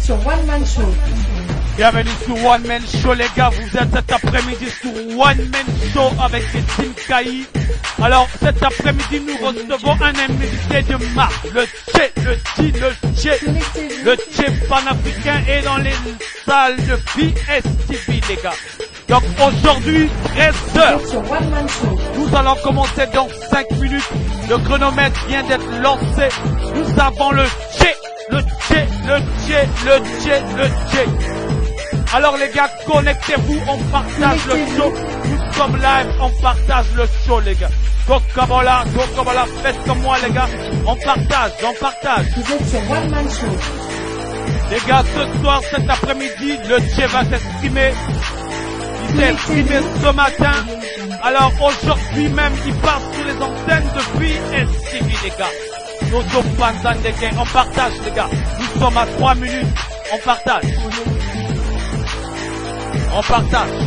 sur One Man Show. Bienvenue sur One Man Show les gars, vous êtes cet après-midi sur One Man Show avec Team Kai. Alors cet après-midi nous recevons un invité de marque, le Tché panafricain est dans les salles de PSTV les gars. Donc aujourd'hui 13h, nous allons commencer dans 5 minutes, le chronomètre vient d'être lancé, nous avons le Tché. Alors les gars, connectez-vous, on partage le show. Nous sommes live, on partage le show les gars. Tokabola, faites comme moi les gars. On partage. Vous êtes sur One Man Show. Les gars, ce soir, cet après-midi, le Tché va s'exprimer. Il s'est exprimé ce matin. Alors aujourd'hui même, il passe sur les antennes depuis STV les gars. On partage les gars. Nous sommes à 3 minutes. On partage.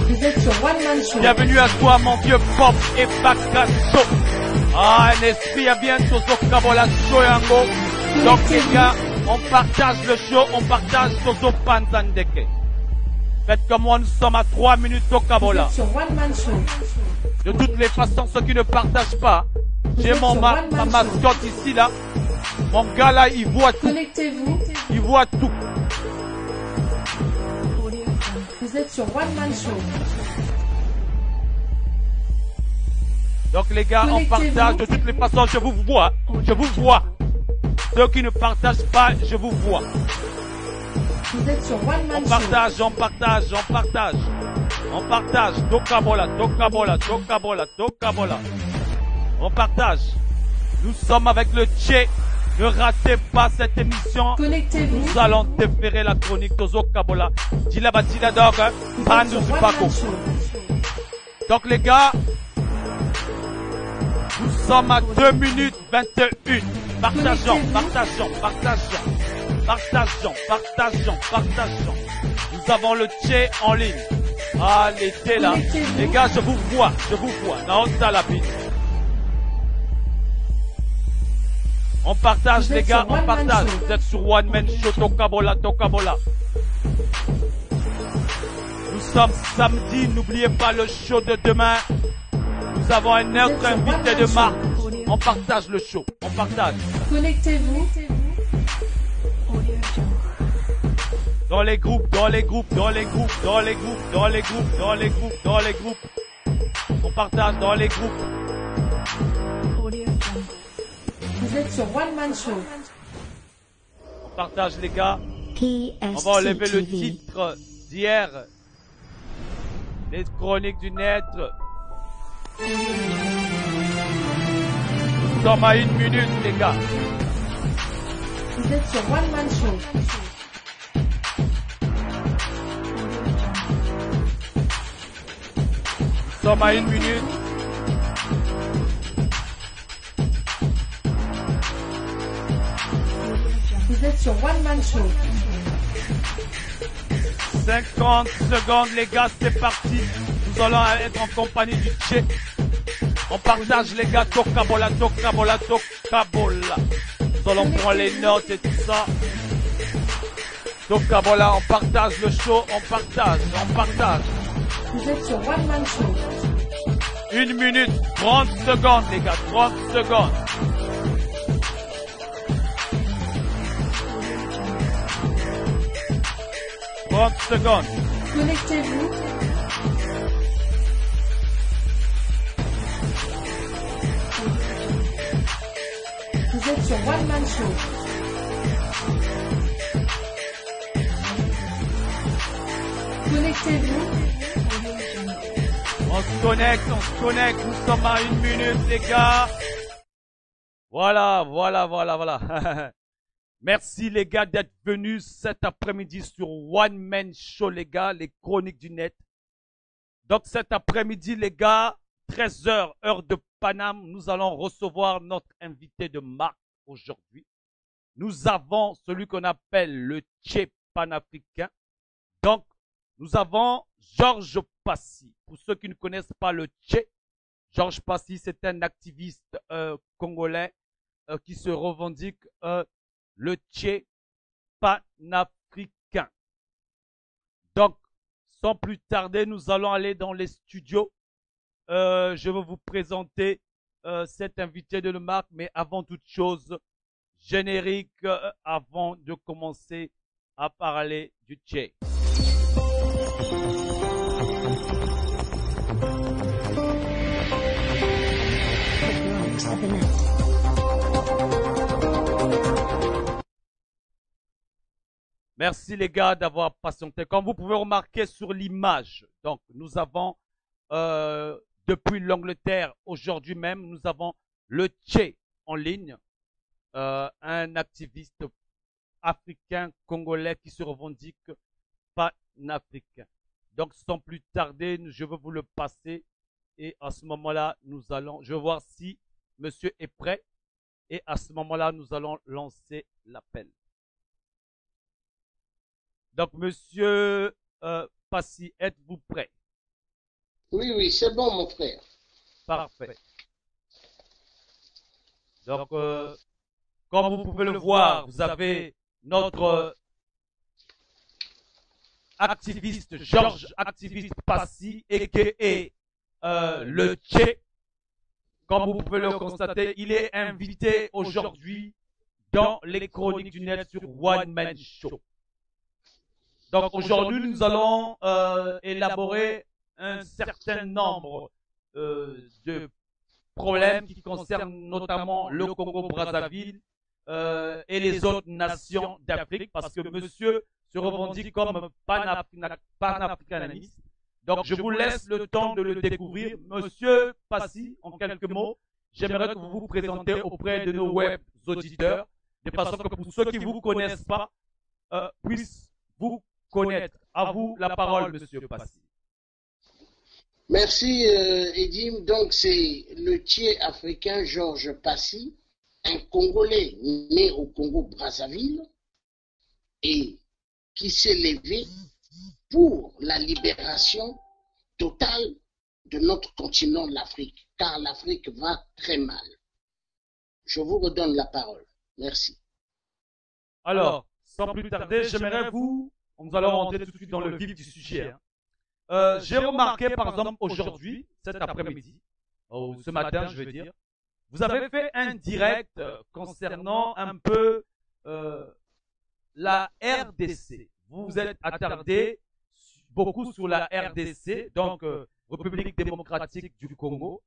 Vous êtes sur One Man Show. Bienvenue à toi mon vieux Pop et Bakasso. Ah, un esprit à bien Tozo Kabola Show Yango. Donc les gars, on partage le show, on partage Tozo Panzandeke. Faites comme moi, nous sommes à 3 minutes au Kabola. Vous êtes sur One Man Show. De toutes les façons, ceux qui ne partagent pas, j'ai ma mascotte ici là. Mon gars là, il voit tout. Connectez-vous. Il voit tout. Vous êtes sur One Man Show. Donc les gars, on partage de toutes les façons, je vous vois. Ceux qui ne partagent pas, je vous vois. Vous êtes sur One Man On partage. Tokabola. On partage. Nous sommes avec le Tché. Ne ratez pas cette émission. Connectez-vous. Nous allons déférer la chronique Tozo Kabola. Donc les gars, nous sommes à 2 minutes 21. Partageons. Nous avons le Tché en ligne. Ah, l'été là. Les gars, je vous vois. Naota la bite. On partage les gars, on partage. Vous êtes sur One Man Show, Tokabola. Nous sommes samedi, n'oubliez pas le show de demain. Nous avons un autre invité de marque. On partage le show, on partage. Connectez-vous. Dans les groupes. On partage dans les groupes. Vous êtes sur One Man Show. On partage les gars. On va enlever le titre d'hier. Les chroniques du net. Nous sommes à 1 minute les gars. Vous êtes sur One Man Show. Nous sommes à 1 minute. Vous êtes sur One Man Show. 50 secondes les gars, c'est parti. Nous allons être en compagnie du Tché. On partage les gars, Tokabola. Nous allons prendre les notes et tout ça. Tokabola, on partage le show, on partage. Vous êtes sur One Man Show. 1 minute, 30 secondes les gars, 30 secondes. Connectez-vous. Vous êtes sur One Man Show. Connectez-vous. On se connecte, nous sommes à 1 minute les gars. Voilà. Merci les gars d'être venus cet après-midi sur One Man Show les gars, les chroniques du net. Donc cet après-midi les gars, 13h heure de Paname, nous allons recevoir notre invité de marque aujourd'hui. Nous avons celui qu'on appelle le Tché panafricain. Donc nous avons Georges Passy. Pour ceux qui ne connaissent pas le Tché, Georges Passy c'est un activiste congolais qui se revendique le Tché panafricain. Donc, sans plus tarder, nous allons aller dans les studios. Je vais vous présenter cet invité de marque, mais avant toute chose, générique avant de commencer à parler du Tché. Merci les gars d'avoir patienté. Comme vous pouvez remarquer sur l'image, donc nous avons depuis l'Angleterre, aujourd'hui même, nous avons le Tché en ligne, un activiste africain congolais qui se revendique panafricain. Donc sans plus tarder, je vais vous le passer et à ce moment-là, je vais voir si monsieur est prêt et à ce moment-là, nous allons lancer l'appel. Donc monsieur Passy, êtes-vous prêt? Oui, c'est bon, mon frère. Parfait. Donc, comme vous pouvez le voir, vous avez notre activiste, Georges Activiste Passy, a.k.a. le Tché. Comme vous pouvez le constater, il est invité aujourd'hui dans les chroniques du net sur One Man Show. Donc aujourd'hui, nous allons élaborer un certain nombre de problèmes qui concernent notamment le Congo-Brazzaville et les autres nations d'Afrique, parce que monsieur se revendique comme panafricaniste. Donc je vous laisse le temps de le découvrir. Monsieur Passy, en quelques mots, j'aimerais que vous vous présentez auprès de nos web auditeurs, de façon que pour ceux qui ne vous connaissent pas, puissent vous connaître. À vous la parole, monsieur Passy. Merci, Edim. Donc, c'est le Tché africain Georges Passy, un Congolais né au Congo-Brazzaville et qui s'est levé pour la libération totale de notre continent, l'Afrique, car l'Afrique va très mal. Je vous redonne la parole. Merci. Alors, sans plus tarder, nous allons rentrer tout de suite dans le vif du sujet. J'ai remarqué, par exemple, aujourd'hui, cet après-midi, ou ce matin, je veux dire, vous avez fait un direct concernant un peu la RDC. Vous vous êtes attardé beaucoup sur la RDC, donc République démocratique du Congo.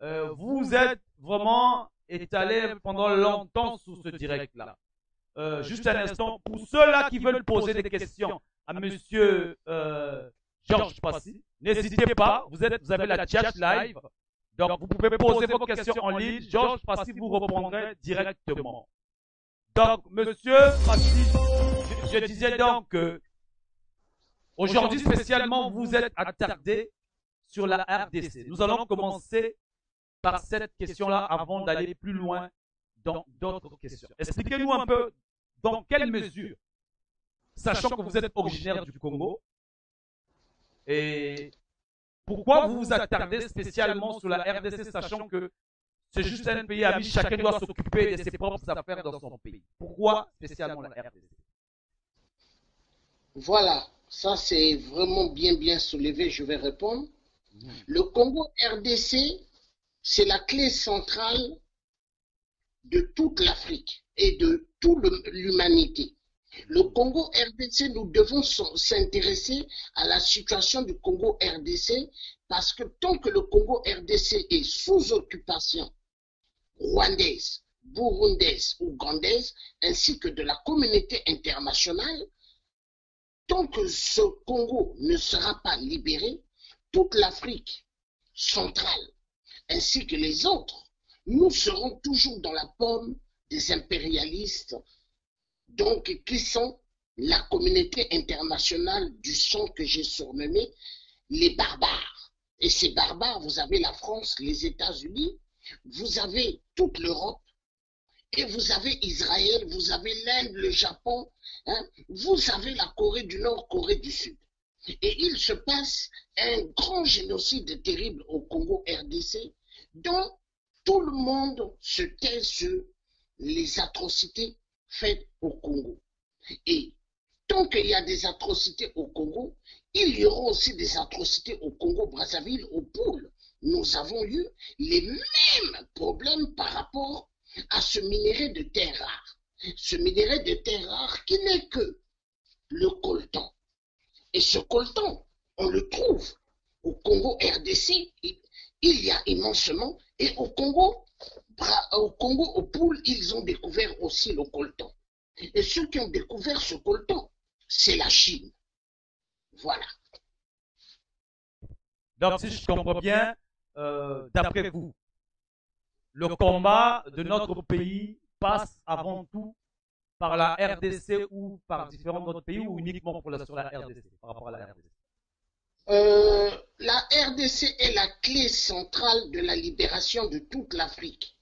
Vous êtes vraiment étalé pendant longtemps sur ce direct-là. Juste un instant, pour ceux-là qui veulent poser des questions à monsieur Georges Passy, n'hésitez pas, vous avez la chat live, donc vous pouvez poser vos questions en ligne, Georges Passy vous répondrait directement. Donc, monsieur Passy, je disais donc que aujourd'hui spécialement, vous êtes attardé sur la RDC. Nous allons commencer par cette question-là avant d'aller plus loin dans d'autres questions. Expliquez-nous un peu dans quelle mesure, sachant que vous êtes originaire du Congo, et pourquoi vous vous attardez spécialement sur la RDC, sachant que c'est juste un pays ami, chacun doit s'occuper de ses propres affaires dans son pays. Pourquoi spécialement la RDC? Voilà, ça c'est vraiment bien soulevé, je vais répondre. Le Congo RDC, c'est la clé centrale de toute l'Afrique et de toute l'humanité. Le Congo RDC, nous devons s'intéresser à la situation du Congo RDC parce que tant que le Congo RDC est sous occupation rwandaise, burundaise, ougandaise, ainsi que de la communauté internationale, tant que ce Congo ne sera pas libéré, toute l'Afrique centrale, ainsi que les autres, nous serons toujours dans la paume des impérialistes, donc qui sont la communauté internationale du sang que j'ai surnommé les barbares. Et ces barbares, vous avez la France, les États-Unis, vous avez toute l'Europe, et vous avez Israël, vous avez l'Inde, le Japon, vous avez la Corée du Nord, Corée du Sud. Et il se passe un grand génocide terrible au Congo RDC, dont tout le monde se tait sur les atrocités faites au Congo. Et Tant qu'il y a des atrocités au Congo, il y aura aussi des atrocités au Congo-Brazzaville, au pôle. Nous avons eu les mêmes problèmes par rapport à ce minerai de terre rare. Ce minerai de terre rare qui n'est que le coltan. Et ce coltan, on le trouve au Congo-RDC, il y a immensément, et au Congo, au pôle, ils ont découvert aussi le coltan. Et ceux qui ont découvert ce coltan, c'est la Chine. Voilà. Donc, si je comprends bien, d'après vous, le combat de notre pays passe avant tout par la RDC ou par différents autres pays ou uniquement sur la RDC, par rapport à la RDC? La RDC est la clé centrale de la libération de toute l'Afrique.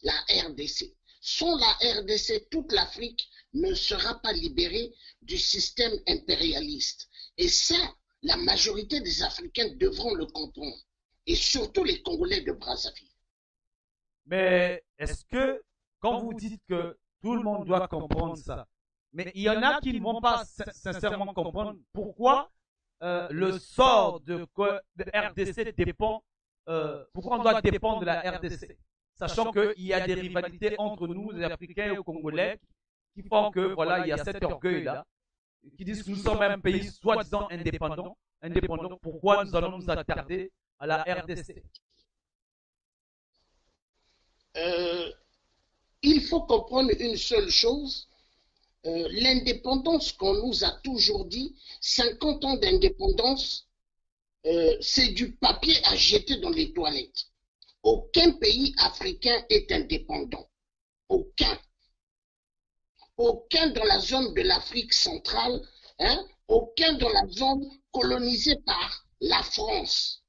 La RDC. Sans la RDC, toute l'Afrique ne sera pas libérée du système impérialiste. Et ça, la majorité des Africains devront le comprendre. Et surtout les Congolais de Brazzaville. Mais est-ce que, quand vous dites que tout le monde doit comprendre ça, mais il y en a qui ne vont pas sincèrement comprendre pourquoi le sort de RDC dépend, pourquoi on doit dépendre de la RDC, sachant qu'il y a des rivalités entre nous, les Africains et les Congolais, qui font que, voilà, il y a cet orgueil-là, qui disent que nous sommes un pays soi-disant indépendant, pourquoi nous allons nous attarder à la RDC? Il faut comprendre une seule chose, l'indépendance qu'on nous a toujours dit, 50 ans d'indépendance, c'est du papier à jeter dans les toilettes. Aucun pays africain est indépendant. Aucun. Aucun dans la zone de l'Afrique centrale, hein, aucun dans la zone colonisée par la France.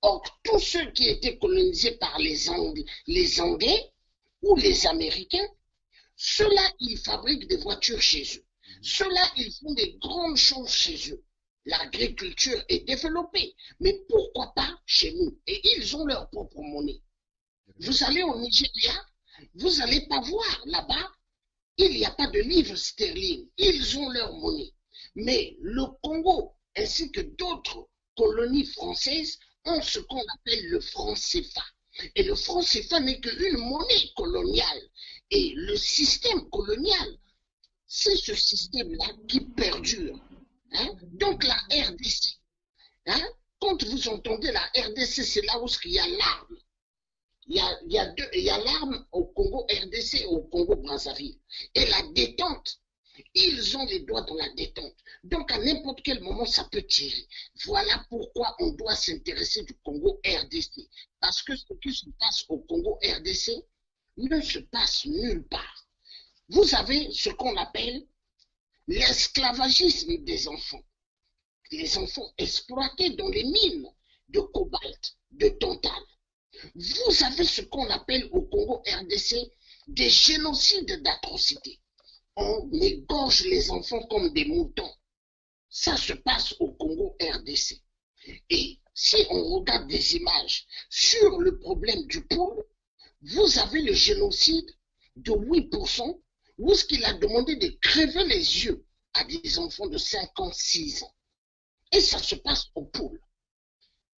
Or, tous ceux qui étaient colonisés par les Anglais ou les Américains, ceux-là, ils fabriquent des voitures chez eux. Ceux-là, ils font des grandes choses chez eux. L'agriculture est développée, mais pourquoi pas chez nous? Et ils ont leur propre monnaie. Vous allez au Nigeria, vous n'allez pas voir là-bas, il n'y a pas de livre sterling. Ils ont leur monnaie. Mais le Congo, ainsi que d'autres colonies françaises, ont ce qu'on appelle le franc CFA. Et le franc CFA n'est qu'une monnaie coloniale. Et le système colonial, c'est ce système-là qui perdure. Hein? Donc la RDC, hein? Quand vous entendez la RDC, c'est là où il y a l'arme. Il y a l'arme au Congo RDC et au Congo Brazzaville. Et la détente, ils ont les doigts dans la détente. Donc à n'importe quel moment, ça peut tirer. Voilà pourquoi on doit s'intéresser du Congo RDC. Parce que ce qui se passe au Congo RDC ne se passe nulle part. Vous avez ce qu'on appelle l'esclavagisme des enfants. Les enfants exploités dans les mines de cobalt, de tantale. Vous avez ce qu'on appelle au Congo RDC des génocides d'atrocités. On égorge les enfants comme des moutons. Ça se passe au Congo RDC. Et si on regarde des images sur le problème du pôle, vous avez le génocide de 8%, où ce qu'il a demandé de crever les yeux à des enfants de 5 ans, 6 ans. Et ça se passe au pôle.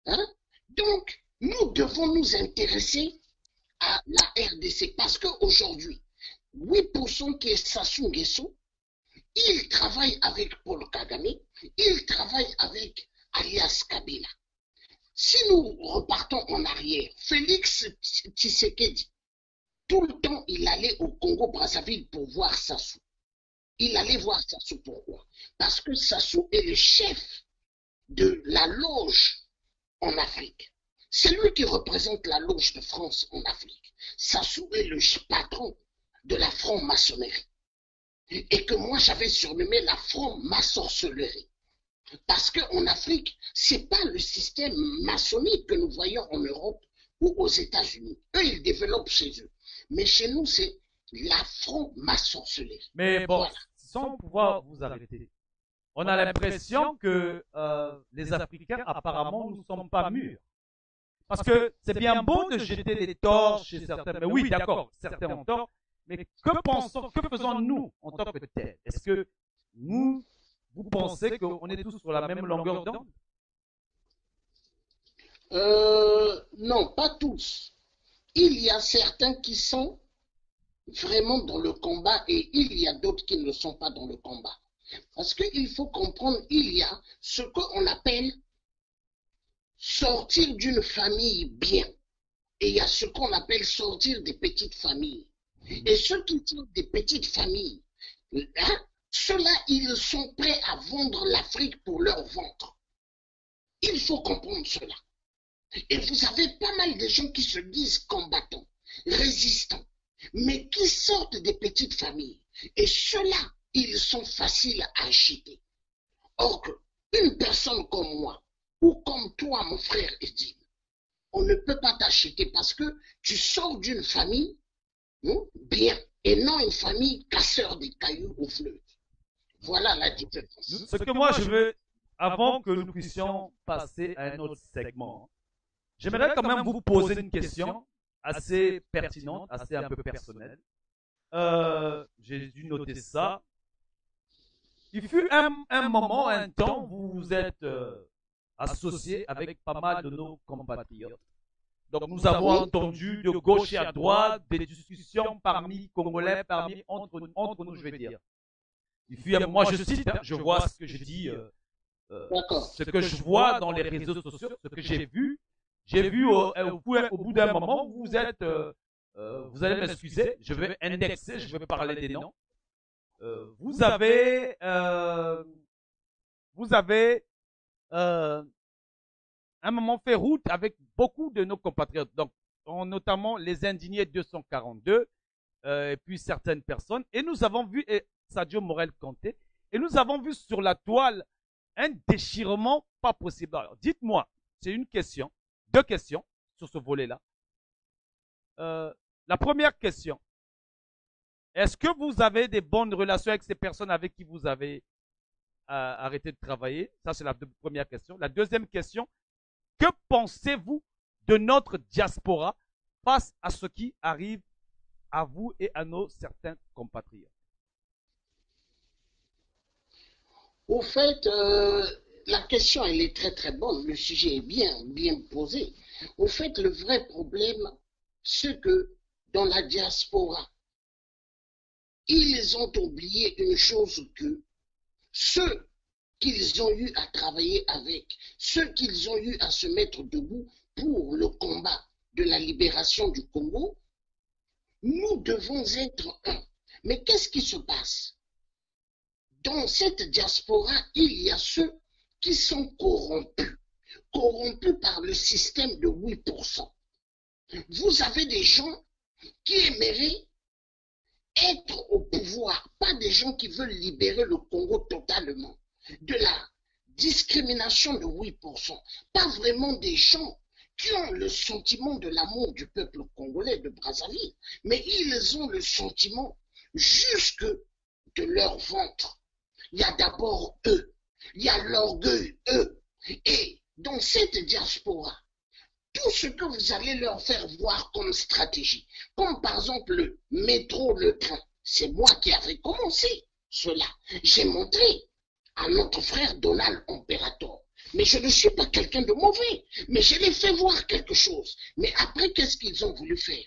Hein? Donc, nous devons nous intéresser à la RDC parce qu'aujourd'hui, 8% qui est Sassou Nguesso, il travaille avec Paul Kagame, il travaille avec alias Kabila. Si nous repartons en arrière, Félix Tshisekedi, tout le temps, il allait au Congo-Brazzaville pour voir Sassou. Il allait voir Sassou, pourquoi? Parce que Sassou est le chef de la loge en Afrique. C'est lui qui représente la loge de France en Afrique. Sassou est le patron de la franc-maçonnerie. Et que moi, j'avais surnommé la franc-maçonnerie. Parce qu'en Afrique, c'est pas le système maçonnique que nous voyons en Europe ou aux États-Unis. Eux, ils développent chez eux. Mais chez nous, c'est la franc-maçonnerie. Mais bon, voilà. Sans pouvoir vous arrêter, on a l'impression que les Africains, apparemment, ne sont pas mûrs. Parce que c'est bien beau de jeter des torts chez certains. Mais oui, d'accord, certains ont tort. Mais que faisons-nous en tant que tels? Est-ce que nous, vous pensez qu'on est tous sur la même longueur d'onde? Non, pas tous. Il y a certains qui sont vraiment dans le combat et il y a d'autres qui ne sont pas dans le combat. Parce qu'il faut comprendre, il y a ce qu'on appelle sortir d'une famille bien. Et il y a ce qu'on appelle sortir des petites familles. Et ceux qui sont des petites familles, hein, ceux-là, ils sont prêts à vendre l'Afrique pour leur ventre. Il faut comprendre cela. Et vous avez pas mal de gens qui se disent combattants, résistants, mais qui sortent des petites familles. Et ceux-là, ils sont faciles à acheter. Or, une personne comme moi, ou comme toi, mon frère Edine, on ne peut pas t'acheter parce que tu sors d'une famille bien et non une famille casseur des cailloux au fleuve. Voilà la différence. Ce que moi je veux, avant que nous puissions passer à un autre segment, j'aimerais quand même vous poser une question assez pertinente, assez un peu personnelle. J'ai dû noter ça. Il fut un moment, un temps, vous vous êtes associé avec pas mal de nos compatriotes. Donc nous avons entendu de gauche et à droite des discussions parmi Congolais, entre nous, je vais dire. Il fut, moi je cite, je vois ce que je dis, ce que je vois dans les réseaux sociaux, ce que j'ai vu. J'ai vu au bout d'un moment, vous êtes, vous allez m'excuser, je vais indexer, je vais parler des noms. Vous avez un moment fait route avec beaucoup de nos compatriotes, donc notamment les indignés 242 et puis certaines personnes. Et nous avons vu Sadio Morel Kanté et nous avons vu sur la toile un déchirement pas possible. Alors, dites-moi, c'est une question, deux questions sur ce volet-là. La première question, est-ce que vous avez des bonnes relations avec ces personnes avec qui vous avez arrêté de travailler? Ça, c'est la première question. La deuxième question, que pensez-vous de notre diaspora face à ce qui arrive à vous et à nos certains compatriotes? Au fait, la question, elle est très très bonne. Le sujet est bien posé. Au fait, le vrai problème, c'est que dans la diaspora, ils ont oublié une chose que ceux qu'ils ont eu à travailler avec, ceux qu'ils ont eu à se mettre debout pour le combat de la libération du Congo, nous devons être un. Mais qu'est-ce qui se passe? Dans cette diaspora, il y a ceux qui sont corrompus par le système de 8%. Vous avez des gens qui aimeraient être au pouvoir, pas des gens qui veulent libérer le Congo totalement de la discrimination de 8%, pas vraiment des gens qui ont le sentiment de l'amour du peuple congolais de Brazzaville, mais ils ont le sentiment jusque de leur ventre. Il y a d'abord eux, il y a l'orgueil, eux, et dans cette diaspora, tout ce que vous allez leur faire voir comme stratégie, comme par exemple le métro, le train, c'est moi qui avais commencé cela. J'ai montré à notre frère Donald Imperator. Mais je ne suis pas quelqu'un de mauvais, mais je l'ai fait voir quelque chose. Mais après, qu'est-ce qu'ils ont voulu faire?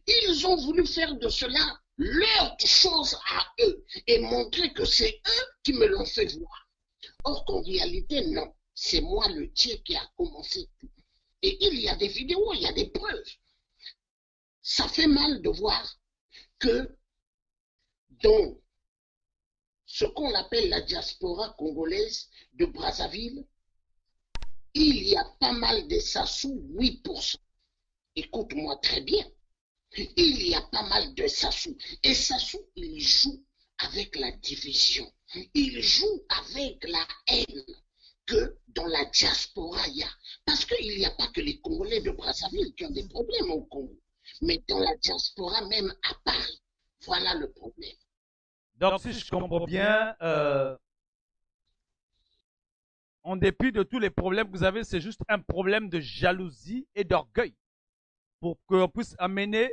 Ils ont voulu faire de cela leur chose à eux et montrer que c'est eux qui me l'ont fait voir. Or qu'en réalité, non, c'est moi le tien qui a commencé tout. Et il y a des vidéos, il y a des preuves. Ça fait mal de voir que dans ce qu'on appelle la diaspora congolaise de Brazzaville, il y a pas mal de Sassou, 8%. Écoute-moi très bien. Il y a pas mal de Sassou. Et Sassou, il joue avec la division. Il joue avec la haine que dans la diaspora il y a. Parce qu'il n'y a pas que les Congolais de Brazzaville qui ont des problèmes au Congo. Mais dans la diaspora, même à Paris, voilà le problème. Donc, si je comprends bien, en dépit de tous les problèmes que vous avez, c'est juste un problème de jalousie et d'orgueil pour qu'on puisse amener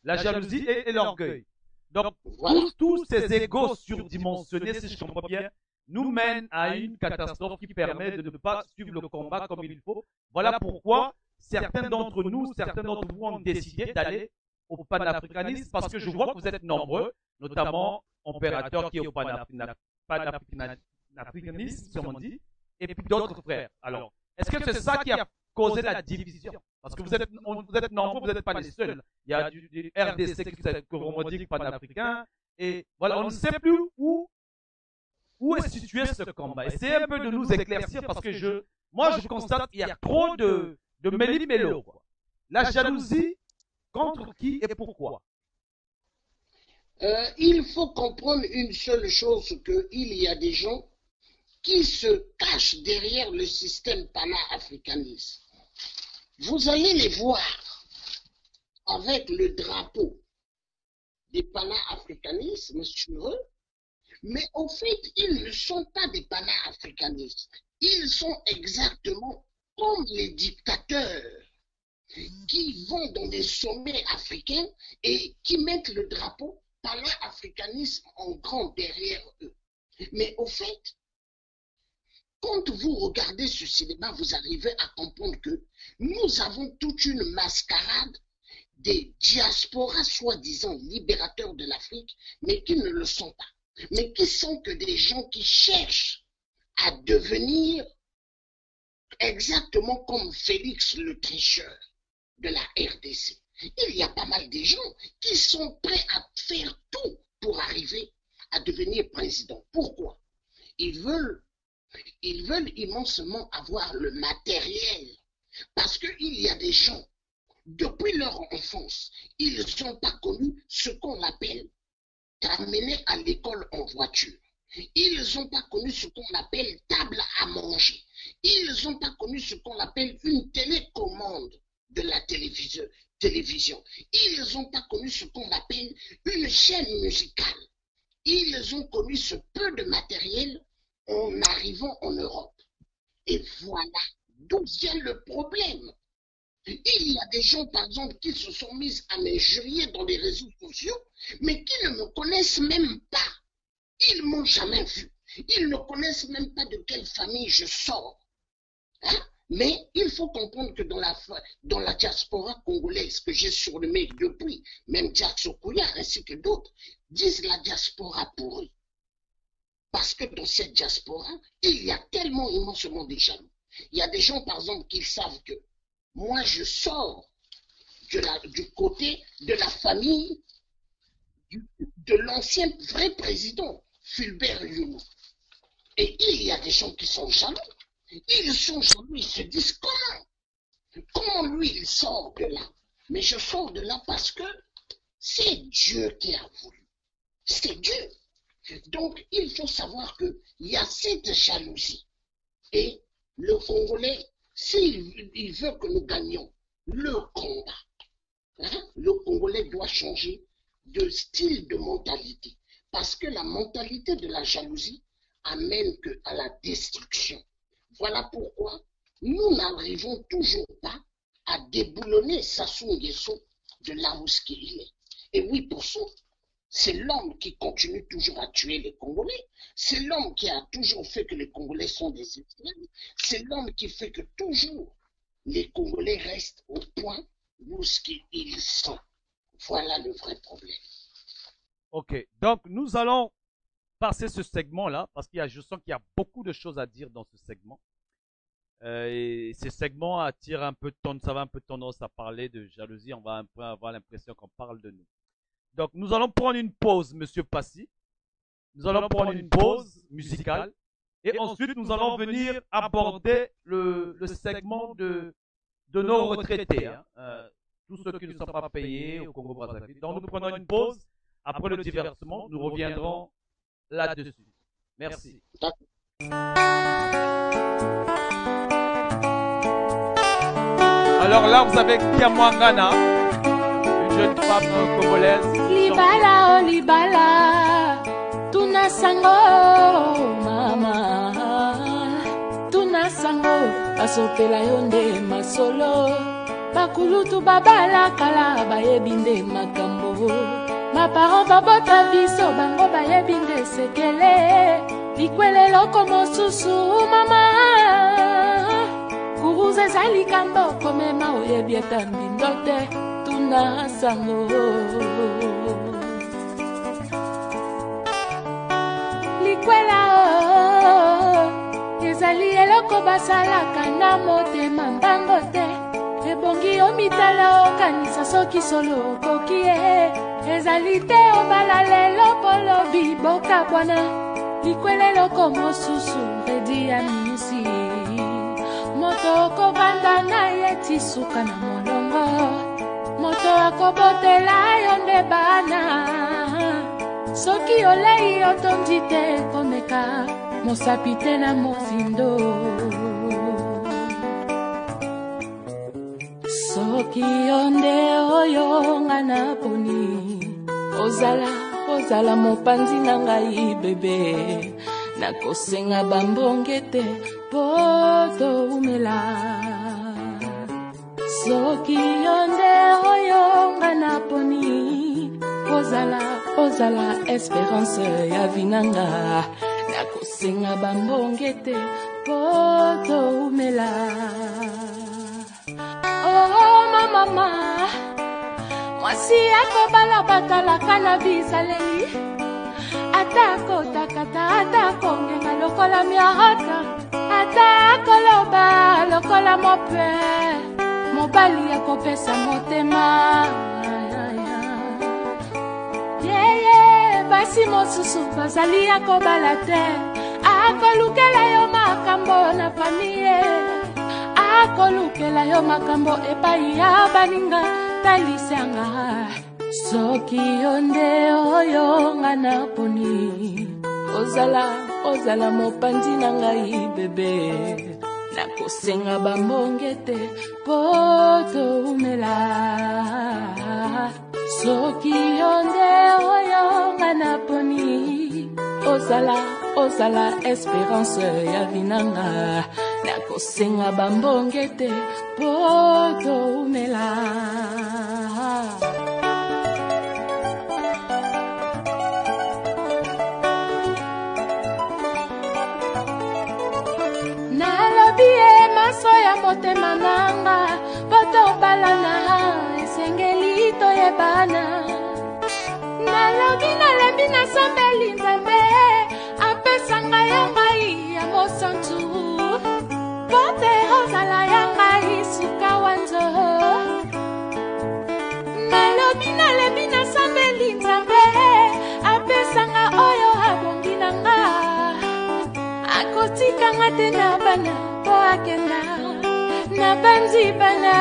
la jalousie et l'orgueil. Donc, Voilà. tous ces égos surdimensionnés, si je comprends bien, nous mènent à une catastrophe qui permet de ne pas suivre le combat comme il faut. Voilà pourquoi certains d'entre nous, certains d'entre vous ont décidé d'aller au panafricanisme parce que je vois que vous êtes nombreux, notamment Opérateur qui est au panafricanisme, comme on dit, et puis d'autres frères. Alors, est-ce que c'est ça qui a causé la division? Parce que vous êtes nombreux, vous n'êtes pas les seuls. Il y a du RDC qui est revendique panafricain, et voilà, on ne sait plus où est situé ce combat. Essayez un peu de nous éclaircir parce que moi je constate qu'il y a trop de méli-mélo. La jalousie contre qui et pourquoi? Il faut comprendre une seule chose, qu'il y a des gens qui se cachent derrière le système panafricaniste. Vous allez les voir avec le drapeau des panafricanistes, monsieur, mais au fait, ils ne sont pas des panafricanistes. Ils sont exactement comme les dictateurs qui vont dans des sommets africains et qui mettent le drapeau panafricanisme en grand derrière eux. Mais au fait, quand vous regardez ce cinéma, vous arrivez à comprendre que nous avons toute une mascarade des diasporas soi-disant libérateurs de l'Afrique, mais qui ne le sont pas. Mais qui sont que des gens qui cherchent à devenir exactement comme Félix le tricheur de la RDC. Il y a pas mal de gens qui sont prêts à faire tout pour arriver à devenir président. Pourquoi? Ils veulent immensement avoir le matériel. Parce qu'il y a des gens, depuis leur enfance, ils n'ont pas connu ce qu'on appelle t'amener à l'école en voiture. Ils n'ont pas connu ce qu'on appelle table à manger. Ils n'ont pas connu ce qu'on appelle une télécommande de la télévision. Ils n'ont pas connu ce qu'on appelle une chaîne musicale. Ils ont connu ce peu de matériel en arrivant en Europe. Et voilà d'où vient le problème. Il y a des gens, par exemple, qui se sont mis à m'injurier dans les réseaux sociaux, mais qui ne me connaissent même pas. Ils ne m'ont jamais vu. Ils ne connaissent même pas de quelle famille je sors. Hein? Mais il faut comprendre que dans la diaspora congolaise que j'ai surnommée depuis, même Jack Sokuya ainsi que d'autres, disent la diaspora pourrie. Parce que dans cette diaspora, il y a tellement immensément de jaloux. Il y a des gens, par exemple, qui savent que moi, je sors du côté de la famille de l'ancien vrai président, Fulbert Youlou. Et il y a des gens qui sont jaloux. Ils sont jaloux, ils se disent comment lui il sort de là. Mais je sors de là parce que c'est Dieu qui a voulu. C'est Dieu. Donc il faut savoir qu'il y a cette jalousie. Et le Congolais, s'il veut que nous gagnions le combat, le Congolais doit changer de style de mentalité. Parce que la mentalité de la jalousie amène à la destruction. Voilà pourquoi nous n'arrivons toujours pas à déboulonner Sassou Nguesso de là où il est. Et oui, pour ça, c'est l'homme qui continue toujours à tuer les Congolais. C'est l'homme qui a toujours fait que les Congolais sont des esclaves. C'est l'homme qui fait que toujours les Congolais restent au point où ils sont. Voilà le vrai problème. Ok, donc nous allons passer ce segment-là, parce je sens qu'il y a beaucoup de choses à dire dans ce segment. Et ce segment attire un peu ça va un peu tendance à parler de jalousie. On va un peu avoir l'impression qu'on parle de nous. Donc nous allons prendre une pause, Monsieur Passy. Nous allons prendre une pause musicale. Et ensuite nous allons venir aborder le segment de nos retraités. Tous ceux qui ne sont pas payés au Congo-Brazzaville. Donc nous prenons une pause. Après le divertissement, nous reviendrons là-dessus. Merci. Alors là, vous avez Kiamwangana, une jeune femme congolaise. Libala, oh libala, tuna sango, mama. Tuna sango, asopela yonde masolo. Bakulutu babala kala bayebinde makambo. Maparo babota biso bango bayebi nde esekele likwele loko mosusu mama kuruza ezali kambo komema oyebi ata mbindo te tuna sango likwela ezali eloko basalaka na motema mbango te ebongi yo mitala okanisa soki solo okoki ye ezali te obala lelo polobi boka bwana likwela eloko mosusu redi ya misi moto okobanda na ye tisuka na molongo moto akobotela yo nde bana soki olei otondi te komeka mosapi te na mozindo soki yo nde oyo nga naponi ozala mopanzi na ngai bebe nakosenga bambonge te po toumela soki yo nde oyo nga naponi ozala espérance ya vinanga nakosenga bambonge te po toumela oh mama mwasi akobala batalaka na bizaleli ata kotakata ata kongenga lokola miaraka ata koloba lokola mope mobali akopesa motema yeye basi mosusu bazali akobala te akolukela yo makambo na famille akolukela yo makambo epai ya baninga talisanga soki yo nde oyo nga naponi ozala mopanzi na ngai bebe nakosenga bambonge te po toumela soki yo nde oyo nga naponi ozala espérance ya vinanga nakosenga bambonge te po toumela nalobi ye maso ya motema nanga botobalana esengeli toyebana nalobi nasambeli nzambe apesanga ya ngai ya mosantu pote ozala ya ngai suka wanzo nalobi nasambeli nzambe apesanga oyo abongi nanga akotikanga te na bana po akenda na banzi bana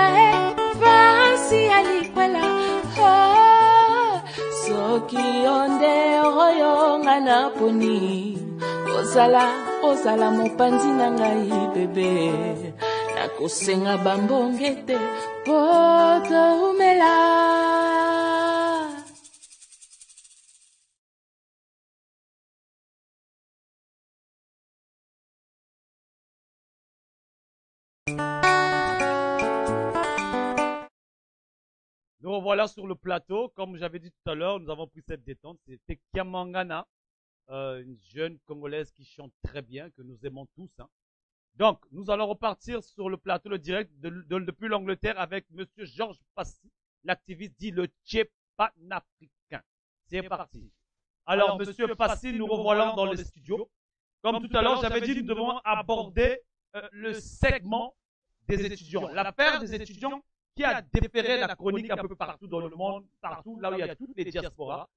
vansi ya likwela soki yo nde oyo nga naponi ozala mopanzi na ngai bebe nakosenga bambonge te po toumela Nous revoilà sur le plateau. Comme j'avais dit tout à l'heure, nous avons pris cette détente. C'était Kiamangana, une jeune Congolaise qui chante très bien, que nous aimons tous. Hein. Donc, nous allons repartir sur le plateau, le direct depuis l'Angleterre avec Monsieur Georges Passy, l'activiste dit le Tché panafricain. C'est parti. Alors, Monsieur Passy, nous revoilà dans le studio. Comme tout à l'heure, j'avais dit, nous devons aborder le segment des étudiants, l'affaire des étudiants qui a déféré la chronique un peu partout dans le monde, partout là où il y a toutes les diasporas,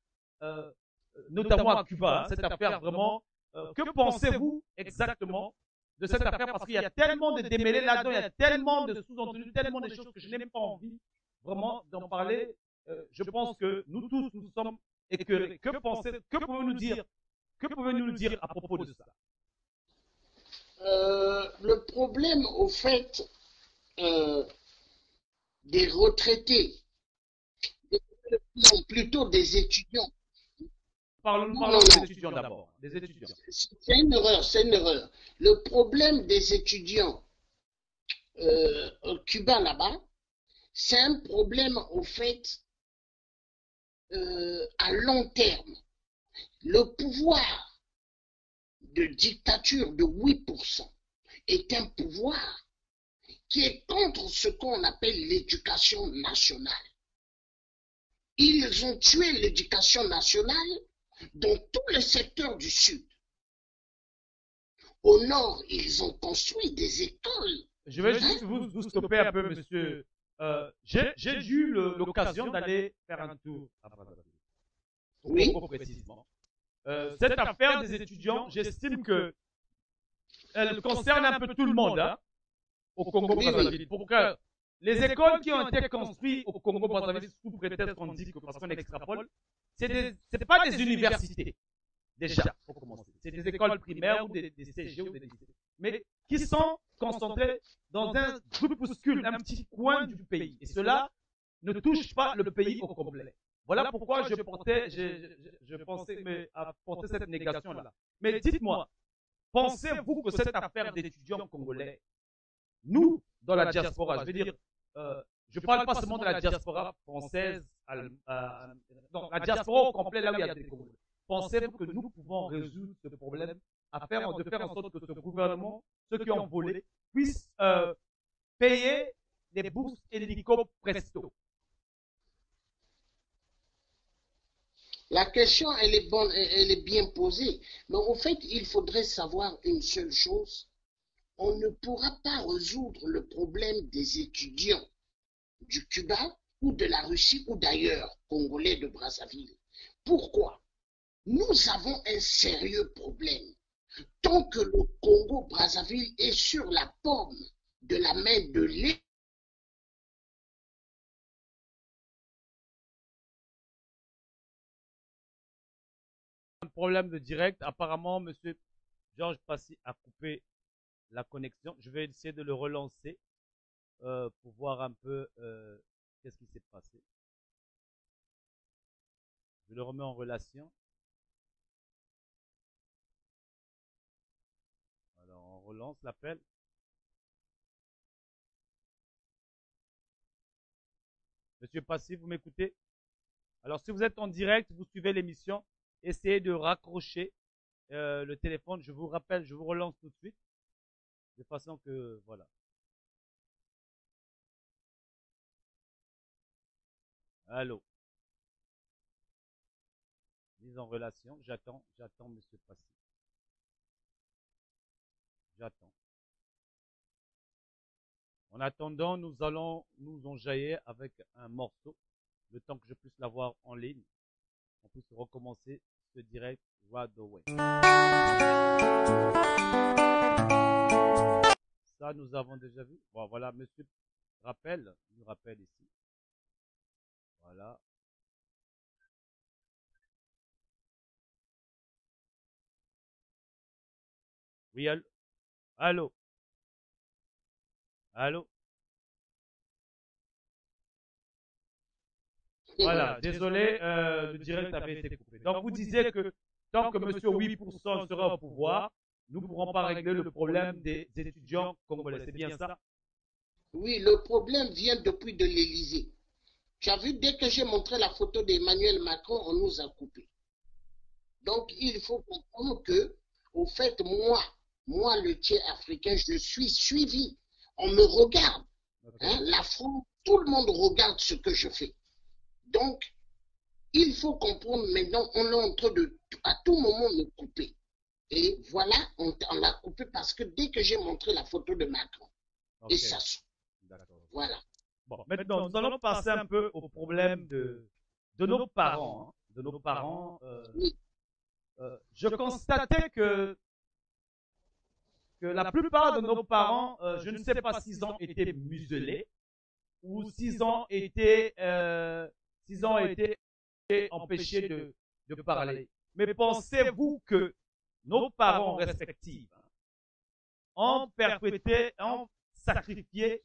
notamment à Cuba. Hein, cette affaire vraiment, que pensez-vous exactement de cette affaire? Parce qu'il y a tellement de démêlés là-dedans, il y a tellement de sous-entendus, tellement de choses que je n'ai pas envie vraiment d'en parler. Je pense que nous tous, nous sommes écœurés. Que pouvez-vous nous dire à propos de ça? Le problème, au fait, des retraités, non, plutôt des étudiants. Parlons des étudiants d'abord. Des étudiants. C'est une erreur. Le problème des étudiants cubains là-bas, c'est un problème, au fait, à long terme, le pouvoir de dictature de 8% est un pouvoir qui est contre ce qu'on appelle l'éducation nationale. Ils ont tué l'éducation nationale dans tous les secteurs du Sud. Au Nord, ils ont construit des écoles. Je vais juste vous stopper un peu, monsieur. J'ai eu l'occasion d'aller faire un tour à Brazzaville. Oui. Précisément. Cette affaire des étudiants, j'estime que elle concerne un peu tout le monde hein, au Congo-Brazzaville. Pour que les écoles qui ont été construites au Congo-Brazzaville sous prétexte qu'on dit que parce qu'on extrapole, c'est pas des universités. Déjà, pour commencer. C'est des écoles primaires ou des CG ou des lycées. Mais qui sont concentrés dans un groupuscule, un petit coin du pays. Et cela ne touche pas le pays au complet. Voilà pourquoi je pensais apporter cette négation-là. Mais dites-moi, pensez-vous que cette affaire d'étudiants congolais, nous, dans la diaspora, je veux dire, je ne parle pas seulement de la diaspora française, non, la diaspora au complet, là où il y a des Congolais. Pensez-vous que nous pouvons résoudre ce problème de faire en sorte que ce gouvernement, ceux qui ont volé, puissent payer des bourses hélico presto? La question, elle est bonne, elle est bien posée. Mais en fait, il faudrait savoir une seule chose. On ne pourra pas résoudre le problème des étudiants du Cuba ou de la Russie ou d'ailleurs, congolais de Brazzaville. Pourquoi? Nous avons un sérieux problème. Tant que le Congo-Brazzaville est sur la paume de la main de l'État, un problème de direct. Apparemment, monsieur Georges Passy a coupé la connexion. Je vais essayer de le relancer pour voir un peu qu'est-ce qui s'est passé. Je le remets en relation. Alors, on relance l'appel. Monsieur Passy, vous m'écoutez? Alors, si vous êtes en direct, vous suivez l'émission, essayez de raccrocher le téléphone. Je vous rappelle, je vous relance tout de suite. De façon que, voilà. Allô? Mise en relation. J'attends, monsieur Passy. J'attends. En attendant, nous allons nous enjailler avec un morceau, le temps que je puisse l'avoir en ligne. On puisse recommencer ce direct right away. Ça, nous avons déjà vu. Bon, voilà, monsieur nous rappelle ici. Voilà. Oui, allô? Allô? Allô? Voilà, désolé, le direct avait été coupé. Donc, vous disiez que tant que monsieur 8% sera au pouvoir, nous ne pourrons pas régler le problème des étudiants congolais. C'est bien ça? Oui, le problème vient depuis de l'Élysée. Tu as vu, dès que j'ai montré la photo d'Emmanuel Macron, on nous a coupé. Donc, il faut comprendre que, au fait, moi, le tiers africain, je suis suivi. On me regarde. Okay. Hein, la France, tout le monde regarde ce que je fais. Donc, il faut comprendre maintenant, on est en train de, à tout moment, me couper. Et voilà, on l'a coupé parce que dès que j'ai montré la photo de Macron, okay. Et ça saute. Voilà. Bon, maintenant, nous allons passer un peu au problème de nos parents. Hein, de nos parents. Oui. Je constatais que la plupart de nos parents, je ne sais pas s'ils ont été muselés ou s'ils ont été empêchés de parler. Mais pensez-vous que nos parents respectifs ont perpétré, ont sacrifié,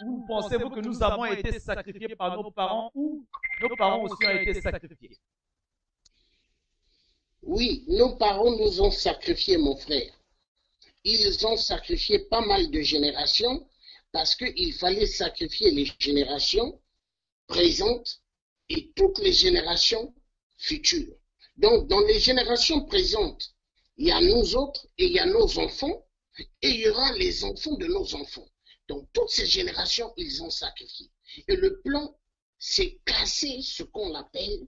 ou pensez-vous que nous avons été sacrifiés par nos parents ou nos parents aussi ont été sacrifiés? Oui, nos parents nous ont sacrifiés, mon frère. Ils ont sacrifié pas mal de générations parce qu'il fallait sacrifier les générations présentes et toutes les générations futures. Donc, dans les générations présentes, il y a nous autres et il y a nos enfants et il y aura les enfants de nos enfants. Donc, toutes ces générations, ils ont sacrifié. Et le plan, c'est casser ce qu'on appelle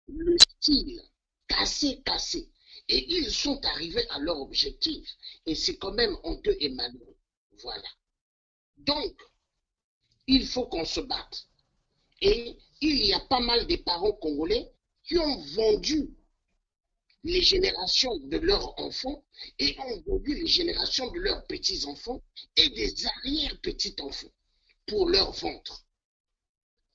le style. Casser. Et ils sont arrivés à leur objectif. Et c'est quand même honteux et malheureux. Voilà. Donc, il faut qu'on se batte. Et il y a pas mal de parents congolais qui ont vendu les générations de leurs enfants et ont vendu les générations de leurs petits-enfants et des arrière-petits-enfants pour leur ventre.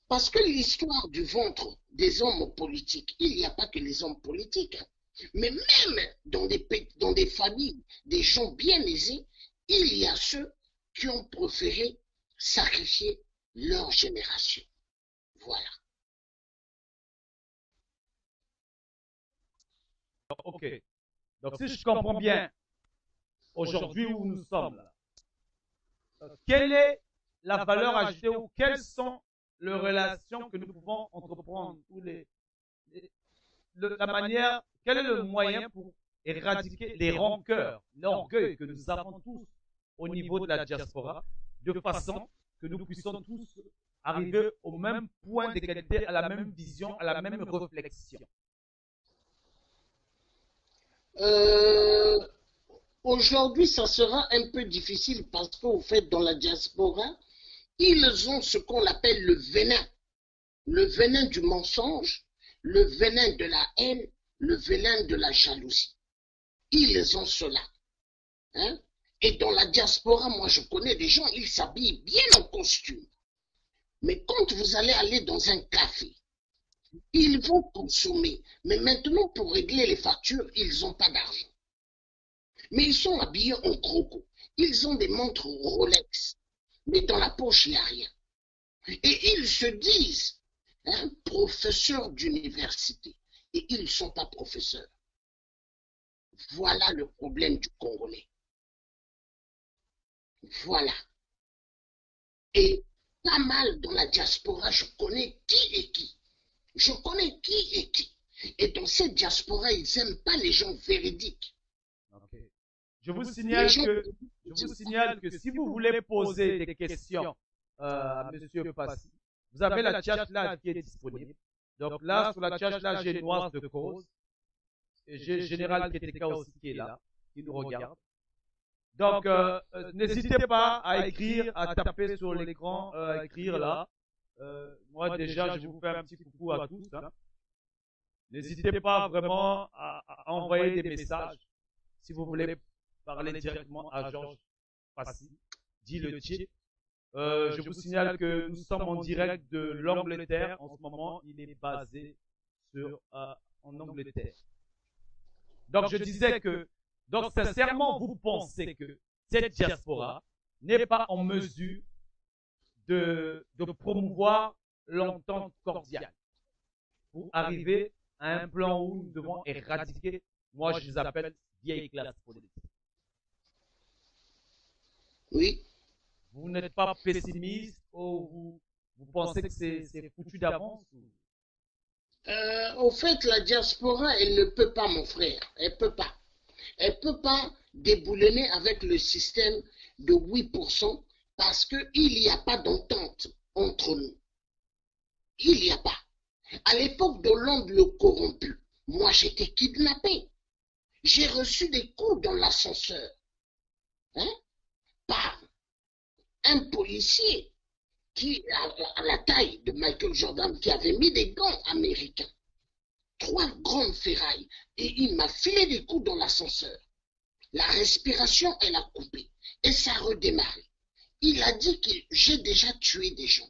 Parce que l'histoire du ventre des hommes politiques, il n'y a pas que les hommes politiques, hein, mais même dans des familles, des gens bien aisés, il y a ceux qui ont préféré sacrifier leur génération. Voilà. Ok. Donc, si je comprends bien, aujourd'hui où nous sommes, là, quelle est la valeur ajoutée ou quelles sont les relations que nous pouvons entreprendre ou la manière, quel est le moyen pour éradiquer les rancœurs, l'orgueil que nous avons tous au niveau de la diaspora, de façon que nous puissions tous arriver au même point d'égalité, à la même vision, à la même réflexion. Aujourd'hui, ça sera un peu difficile parce qu'au fait, dans la diaspora, ils ont ce qu'on appelle le venin du mensonge, le venin de la haine, le venin de la jalousie. Ils ont cela. Hein? Et dans la diaspora, moi je connais des gens, ils s'habillent bien en costume. Mais quand vous allez aller dans un café, ils vont consommer. Mais maintenant, pour régler les factures, ils n'ont pas d'argent. Mais ils sont habillés en croco. Ils ont des montres Rolex. Mais dans la poche, il n'y a rien. Et ils se disent professeurs d'université. Et ils ne sont pas professeurs. Voilà le problème du Congolais. Voilà. Et pas mal dans la diaspora, je connais qui est qui. Je connais qui est qui. Et dans cette diaspora, ils n'aiment pas les gens véridiques. Okay. Je vous signale que si vous voulez poser des questions à M. Passy, vous avez la chat là qui est disponible. Donc là, sur la chat là, j'ai Noise de Cause. Et j'ai Général Keteka aussi qui est là, qui nous regarde. Donc, n'hésitez pas à écrire, à taper sur l'écran, à écrire là. Moi déjà, je vous fais un petit coucou à tous. Hein. N'hésitez pas vraiment à envoyer des messages si vous voulez parler directement à Georges Passy, dit le Tché. Je vous signale que nous sommes en direct de l'Angleterre. En ce moment, il est basé en Angleterre. Donc, je disais que, donc, sincèrement, vous pensez que cette diaspora n'est pas en mesure de promouvoir l'entente cordiale pour arriver à un plan où nous devons éradiquer, moi je les appelle vieille classe politique. Oui. Vous n'êtes pas pessimiste ou vous pensez que c'est foutu d'avance? Au fait, la diaspora, elle ne peut pas, mon frère. Elle peut pas. Elle peut pas déboulonner avec le système de 8% parce qu'il n'y a pas d'entente entre nous. Il n'y a pas. À l'époque d'Hollande le corrompu, moi j'étais kidnappé. J'ai reçu des coups dans l'ascenseur. Par un policier qui, à la taille de Michael Jordan, qui avait mis des gants américains. 3 grandes ferrailles. Et il m'a filé des coups dans l'ascenseur. La respiration, elle a coupé. Et ça a redémarré. Il a dit que j'ai déjà tué des gens.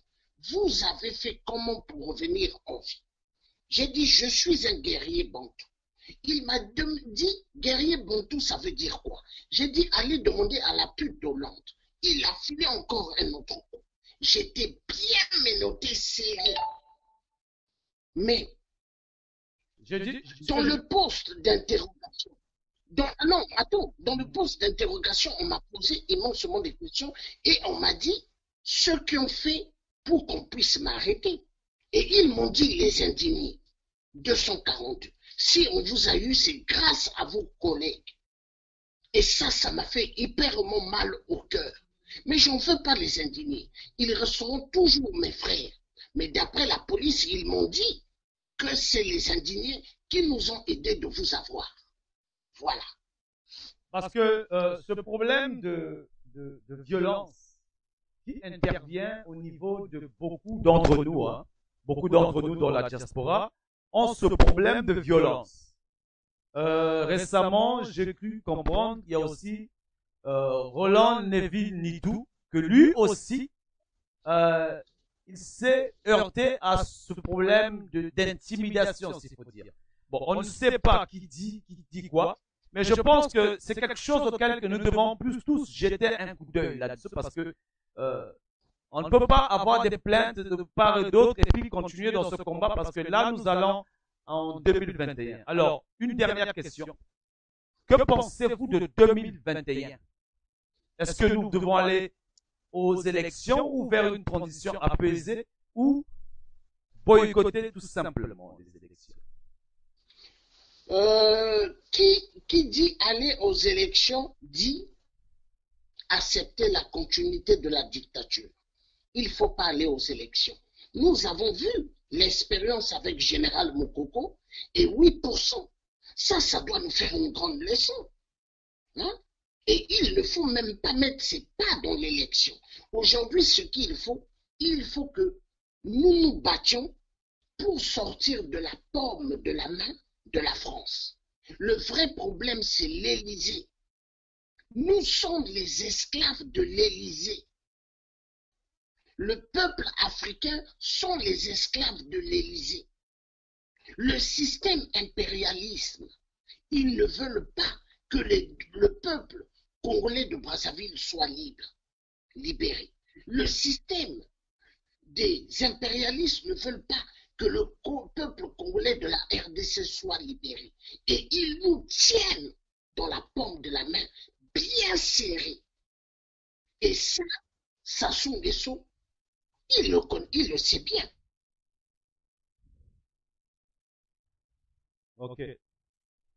Vous avez fait comment pour revenir en vie? J'ai dit, je suis un guerrier bantou. Il m'a dit, guerrier bantou, ça veut dire quoi? J'ai dit, allez demander à la pute d'Hollande. Il a filé encore un autre coup. J'étais bien menotté, serré. Mais, dans le poste d'interrogation, dans le poste d'interrogation, on m'a posé immensément de questions et on m'a dit ce qu'ils ont fait pour qu'on puisse m'arrêter. Et ils m'ont dit les indignés. 242. Si on vous a eu, c'est grâce à vos collègues. Et ça m'a fait hyperement mal au cœur. Mais je ne veux pas les indigner. Ils resteront toujours mes frères. Mais d'après la police, ils m'ont dit que c'est les indignés qui nous ont aidés de vous avoir. Voilà. Parce que ce problème de violence qui intervient au niveau de beaucoup d'entre nous, hein, beaucoup d'entre nous dans la diaspora, ont ce problème de violence. Récemment, j'ai cru comprendre qu'il y a aussi Roland Neville Nitou, que lui aussi, il s'est heurté à ce problème d'intimidation, s'il faut dire. Bon, on ne sait pas qui dit quoi, mais je pense que c'est quelque chose auquel que nous devons plus tous jeter un coup d'œil là-dessus, parce que on ne peut pas avoir des plaintes de part et d'autre et puis continuer dans ce combat, parce que là, nous allons en 2021. Alors, une dernière question. Que pensez-vous de 2021? Est-ce que nous devons aller aux élections ou vers une transition apaisée ou boycotter tout simplement les élections? Qui dit aller aux élections dit accepter la continuité de la dictature. Il ne faut pas aller aux élections. Nous avons vu l'expérience avec Général Mokoko et 8%. Ça doit nous faire une grande leçon. Hein? Et il ne faut même pas mettre ses pas dans l'élection. Aujourd'hui, ce qu'il faut que nous nous battions pour sortir de la paume de la main de la France. Le vrai problème, c'est l'Élysée. Nous sommes les esclaves de l'Élysée. Le peuple africain sont les esclaves de l'Élysée. Le système impérialisme, ils ne veulent pas que le peuple congolais de Brazzaville soit libéré. Le système des impérialistes ne veulent pas que le peuple congolais de la RDC soit libéré. Et ils nous tiennent dans la paume de la main, bien serrée. Et ça, Sassou Nguesso, il le sait bien. Ok.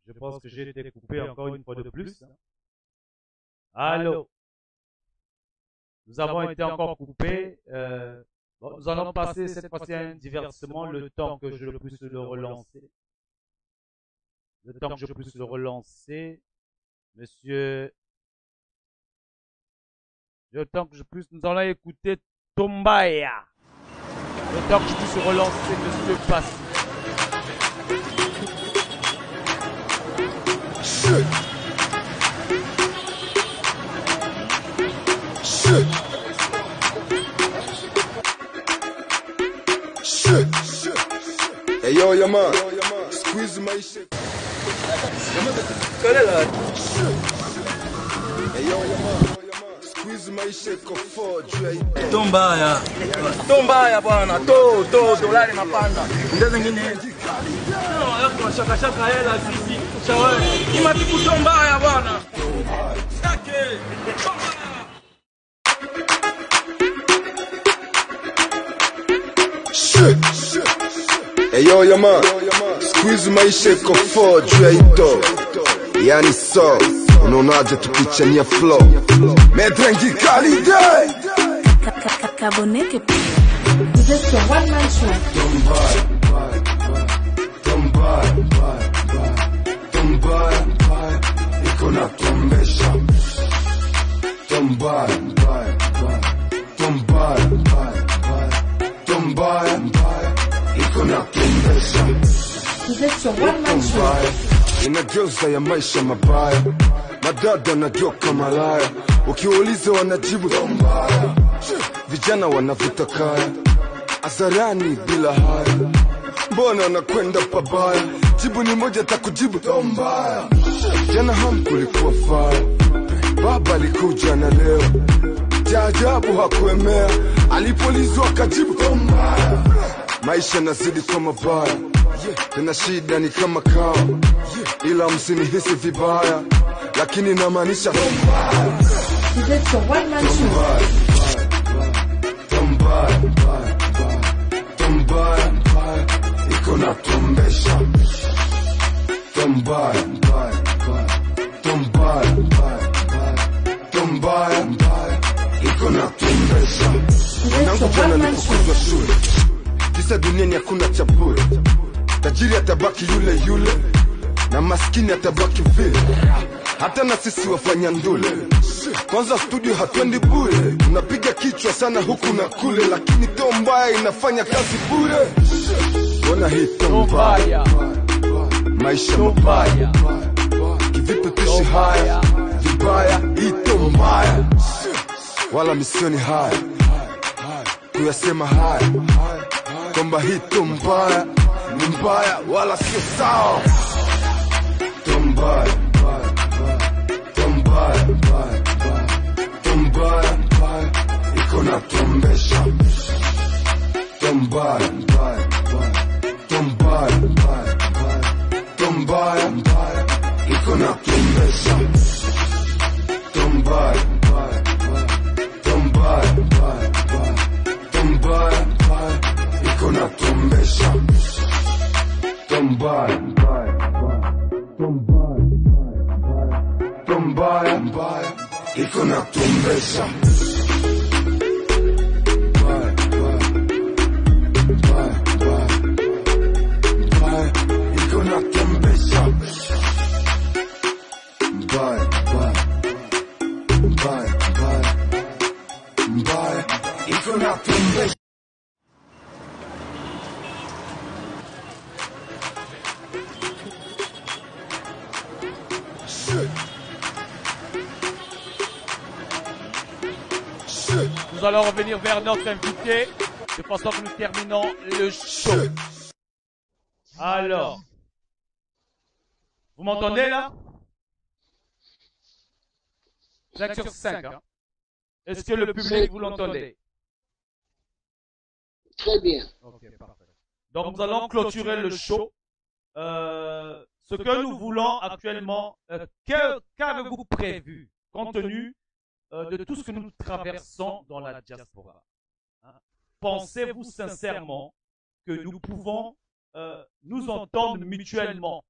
Je pense que j'ai été coupé encore une fois de plus. Allô? Nous avons été encore coupés. Bon, nous allons passer cette fois-ci à un divertissement le temps que je puisse le relancer. Le temps que je puisse le relancer. Monsieur. Le temps que je puisse. Nous allons écouter Tombaya. Le temps que je puisse relancer Monsieur Passy. Hey yo, your man, squeeze my shit. Hey yo, your man, squeeze my shit kwa forge. Tombaya bwana, dolari mapanda. Ndio zingine. No, shaka hela sisi. Shawe. Imati kutombaya bwana. Sake. Hey yo, your man, squeeze my shit kwa forge. Yani so, unaonaje tukichania flow. Medrengi kali day. Kaboneke. Vous êtes sur One Man Show. Tombaya, ikona tombesha. Tombaya, ikona tombesha. Vous êtes sur One Man Show. Inageuza ya maisha mabaya, madada na joka malaya, ukiuliza wanajibu tombaya. Vijana wanavuta kaya, azarani bila haya, mbona wanakwenda pabaya, jibu ni moja takujibu tombaya. Jana hamkulikuwa faya, baba alikuja na leo, jaajabu hakuemea, alipolizwa akajibu tombaya. Maisha nazidi kwa mabaya, tena shida ni kama kawa, ila msinihisi vibaya, lakini namaanisha tombaya. Vous êtes sur One Man Show. Tombaya, ikona tombesha. Tombaya, tombaya, tombaya, iko na tumbesha. Mwanangu jana nilifukuzwa shule, kisa duniani hakuna cha bure. Tajiri atabaki yule yule, na maskini atabaki vile. Hata na sisi wafanya ndule, kwanza studio hatuendi bure. Tunapiga kichwa sana huku na kule, lakini tombaya inafanya kazi bure. Ona hii tombaya, maisha mabaya, kivipi tuishi haya vibaya. Hii tombaya, wala misioni haya kuyasema haya, kwamba hii tombaya ni mbaya wala sio sawa. Tombaya, tombaya, tombaya, iko na tombesha. Tombaya, tombaya, tombaya, iko na tombesha. Tombaya, tombaya, tombaya, iko na tombesha. Tombaya, tombaya, iko na tombesha. Iko na tombesha. Iko na tombesha. Nous allons revenir vers notre invité de façon que nous terminons le show. Alors, vous m'entendez là? 5 sur 5. Hein? Est-ce que le public vous l'entendez? Très bien. Ok, parfait. Donc nous allons clôturer le show. Ce que nous voulons actuellement, qu'avez-vous prévu compte tenu de tout ce que nous traversons dans la diaspora? Hein? Pensez-vous sincèrement que nous pouvons nous entendre mutuellement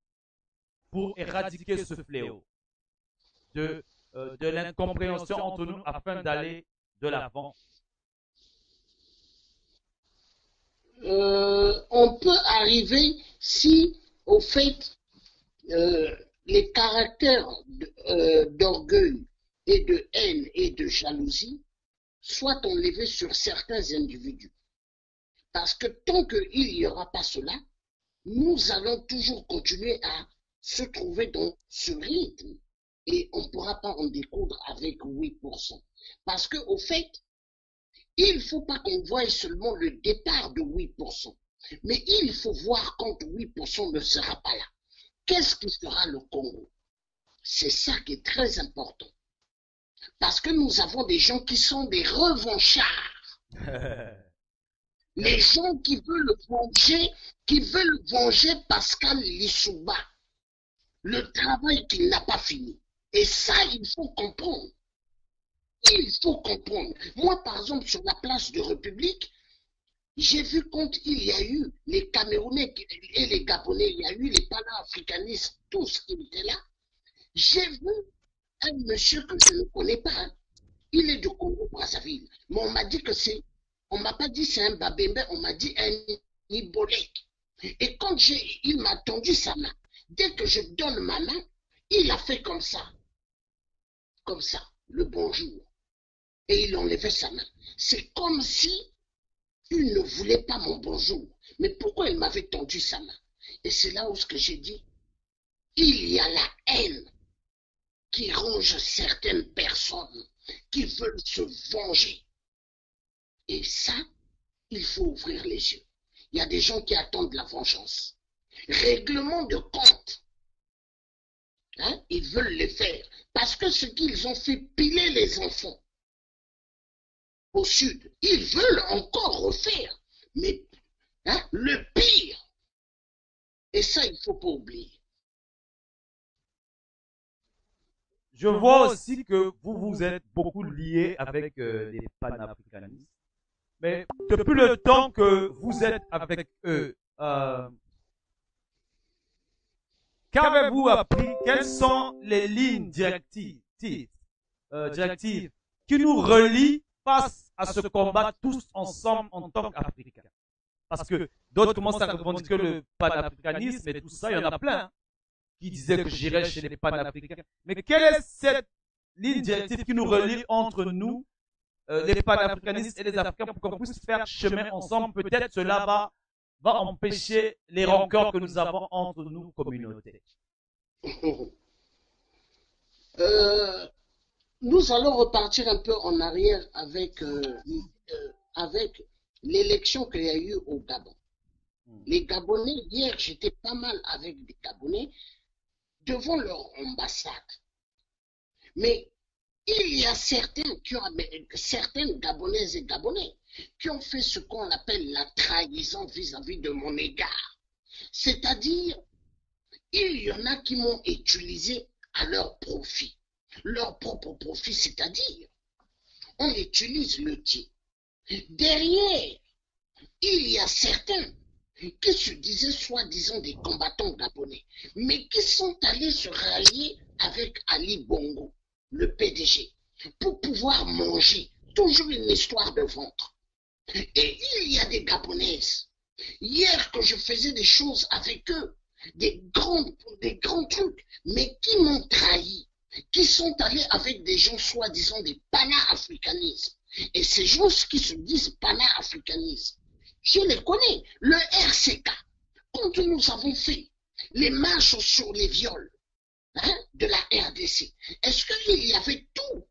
pour éradiquer ce fléau de l'incompréhension entre nous afin d'aller de l'avant? On peut arriver si, au fait, les caractères d'orgueil et de haine et de jalousie soient enlevés sur certains individus. Parce que tant qu'il n'y aura pas cela, nous allons toujours continuer à se trouver dans ce rythme. Et on ne pourra pas en découdre avec 8%. Parce qu'au fait, il ne faut pas qu'on voie seulement le départ de 8%. Mais il faut voir quand 8% ne sera pas là. Qu'est-ce qui sera le Congo? C'est ça qui est très important. Parce que nous avons des gens qui sont des revanchards. Les gens qui veulent venger Pascal Lissouba. Le travail qu'il n'a pas fini. Et ça, il faut comprendre. Il faut comprendre. Moi, par exemple, sur la place de République, j'ai vu quand il y a eu les Camerounais et les Gabonais, il y a eu les panafricanistes, tous qui étaient là. J'ai vu un monsieur que je ne connais pas. Hein. Il est de Congo-Brazzaville. Mais on m'a dit que c'est, on m'a pas dit c'est un Babembe, on m'a dit un Ibolek. Et quand il m'a tendu sa main, dès que je donne ma main, il a fait comme ça, le bonjour. Et il enlevait sa main. C'est comme si il ne voulait pas mon bonjour. Mais pourquoi il m'avait tendu sa main? Et c'est là où ce que j'ai dit, il y a la haine qui ronge certaines personnes qui veulent se venger. Et ça, il faut ouvrir les yeux. Il y a des gens qui attendent la vengeance. Règlement de compte. Hein? Ils veulent le faire. Parce que ce qu'ils ont fait piler les enfants au sud, ils veulent encore refaire. Mais hein, le pire. Et ça, il ne faut pas oublier. Je vois aussi que vous êtes beaucoup liés avec les panafricanistes. Mais depuis le temps que vous êtes avec eux, qu'avez-vous appris? Quelles sont les lignes directives qui nous relient face à ce combat tous ensemble en tant qu'Africains? Parce que d'autres commencent à revendiquer le panafricanisme et tout ça, il y en a plein hein, qui disaient que j'irais chez les panafricains. Mais quelle est cette ligne directive qui nous relie entre nous, les panafricanistes et les Africains, pour qu'on puisse faire chemin ensemble? Peut-être cela va empêcher les rancœurs que nous avons entre nous, communautés. Nous allons repartir un peu en arrière avec l'élection qu'il y a eu au Gabon. Les Gabonais, hier, j'étais pas mal avec des Gabonais devant leur ambassade. Mais il y a certaines Gabonaises et Gabonais qui ont fait ce qu'on appelle la trahison vis-à-vis de mon égard. C'est-à-dire, il y en a qui m'ont utilisé à leur profit, leur propre profit, c'est-à-dire, on utilise le tien. Derrière, il y a certains qui se disaient soi-disant des combattants gabonais, mais qui sont allés se rallier avec Ali Bongo, le PDG, pour pouvoir manger. Toujours une histoire de ventre. Et il y a des Gabonaises. Hier que je faisais des choses avec eux, des grands trucs, mais qui m'ont trahi, qui sont allés avec des gens soi-disant des pana-africanistes. Et ces gens qui se disent pana-africanistes, je les connais. Le RCK, quand nous avons fait les marches sur les viols de la RDC, est-ce qu'il y avait tous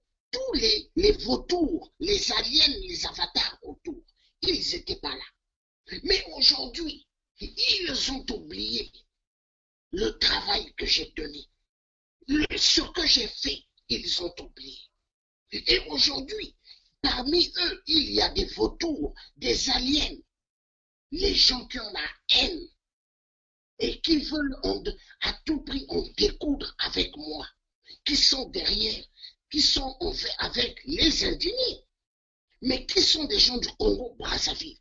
les vautours, les aliens, les avatars autour? Ils n'étaient pas là. Mais aujourd'hui, ils ont oublié le travail que j'ai donné. Ce que j'ai fait, ils ont oublié. Et aujourd'hui, parmi eux, il y a des vautours, des aliens, les gens qui ont la haine et qui veulent à tout prix en découdre avec moi, qui sont derrière, qui sont avec les indignés, mais qui sont des gens du Congo-Brazzaville.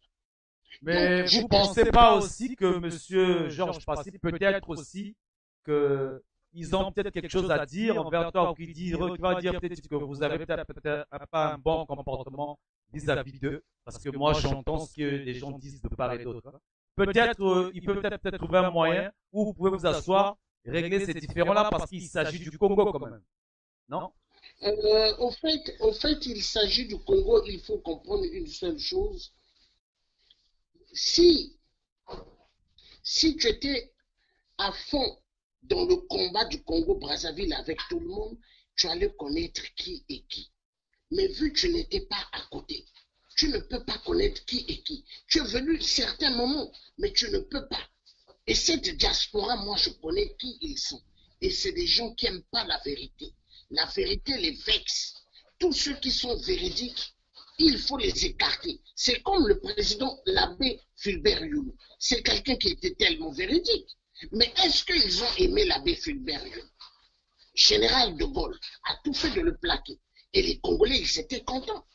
Mais donc, vous ne pensez pas aussi que M. Georges Passy, peut-être aussi qu'ils ont peut-être quelque chose à dire envers toi, ou qui va dire peut-être que vous avez peut-être pas un bon comportement vis-à-vis d'eux, parce que moi j'entends ce que les gens disent de part et d'autre. Peut-être, il peut peut-être trouver un moyen où vous pouvez vous asseoir, régler ces différends-là, parce qu'il s'agit du Congo quand même. Non? Au fait, il s'agit du Congo, il faut comprendre une seule chose. Si tu étais à fond dans le combat du Congo-Brazzaville avec tout le monde, tu allais connaître qui est qui. Mais vu que tu n'étais pas à côté, tu ne peux pas connaître qui est qui. Tu es venu certains moments, mais tu ne peux pas. Et cette diaspora, moi, je connais qui ils sont. Et c'est des gens qui n'aiment pas la vérité. La vérité les vexe. Tous ceux qui sont véridiques, il faut les écarter. C'est comme le président, l'abbé Fulbert Youlou. C'est quelqu'un qui était tellement véridique. Mais est-ce qu'ils ont aimé l'abbé Fulbert Youlou? Général de Gaulle a tout fait de le plaquer. Et les Congolais, ils étaient contents.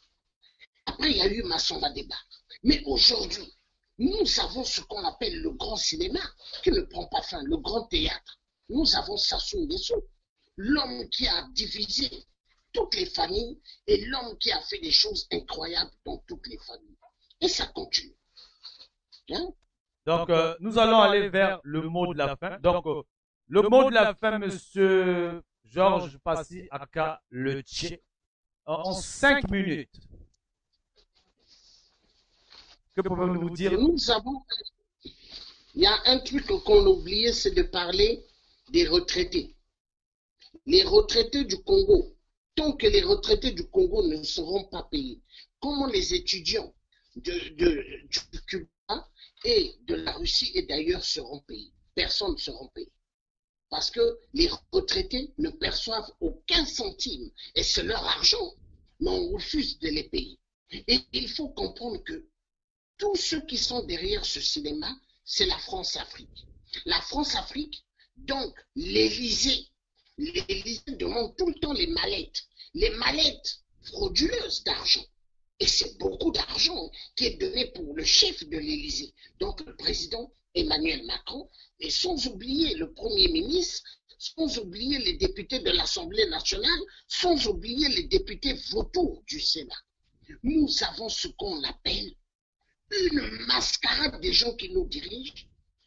Après, il y a eu Massamba Débat. Mais aujourd'hui, nous avons ce qu'on appelle le grand cinéma, qui ne prend pas fin, le grand théâtre. Nous avons Sassou Nguesso, l'homme qui a divisé toutes les familles et l'homme qui a fait des choses incroyables dans toutes les familles. Et ça continue. Hein? Donc, nous allons aller vers le mot de la fin. Donc, le mot de la fin, monsieur Georges Passy, aka le Tché, en 5 minutes. Que pouvez-vous nous dire? Il y a un truc qu'on a oublié, c'est de parler des retraités. Les retraités du Congo, tant que les retraités du Congo ne seront pas payés, comment les étudiants du Cuba et de la Russie et d'ailleurs seront payés? Personne ne sera payé. Parce que les retraités ne perçoivent aucun centime et c'est leur argent, mais on refuse de les payer. Et il faut comprendre que tous ceux qui sont derrière ce cinéma, c'est la France-Afrique. La France-Afrique, donc l'Élysée demande tout le temps les mallettes frauduleuses d'argent. Et c'est beaucoup d'argent qui est donné pour le chef de l'Élysée. Donc le président Emmanuel Macron, et sans oublier le Premier ministre, sans oublier les députés de l'Assemblée nationale, sans oublier les députés vautours du Sénat. Nous avons ce qu'on appelle une mascarade des gens qui nous dirigent,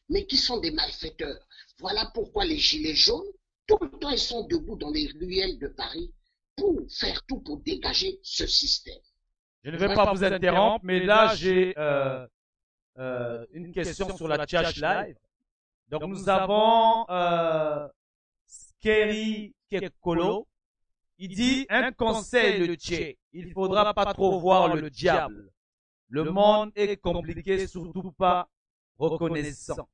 mais qui sont des malfaiteurs. Voilà pourquoi les Gilets jaunes, tout le temps, ils sont debout dans les ruelles de Paris pour faire tout pour dégager ce système. Je ne vais pas vous interrompre, mais là, j'ai une question sur la Tchach Live. Donc, nous avons Skeri Kekolo. Il dit, un conseil le Tché, il faudra pas trop voir le diable. Le monde est compliqué, surtout pas reconnaissant.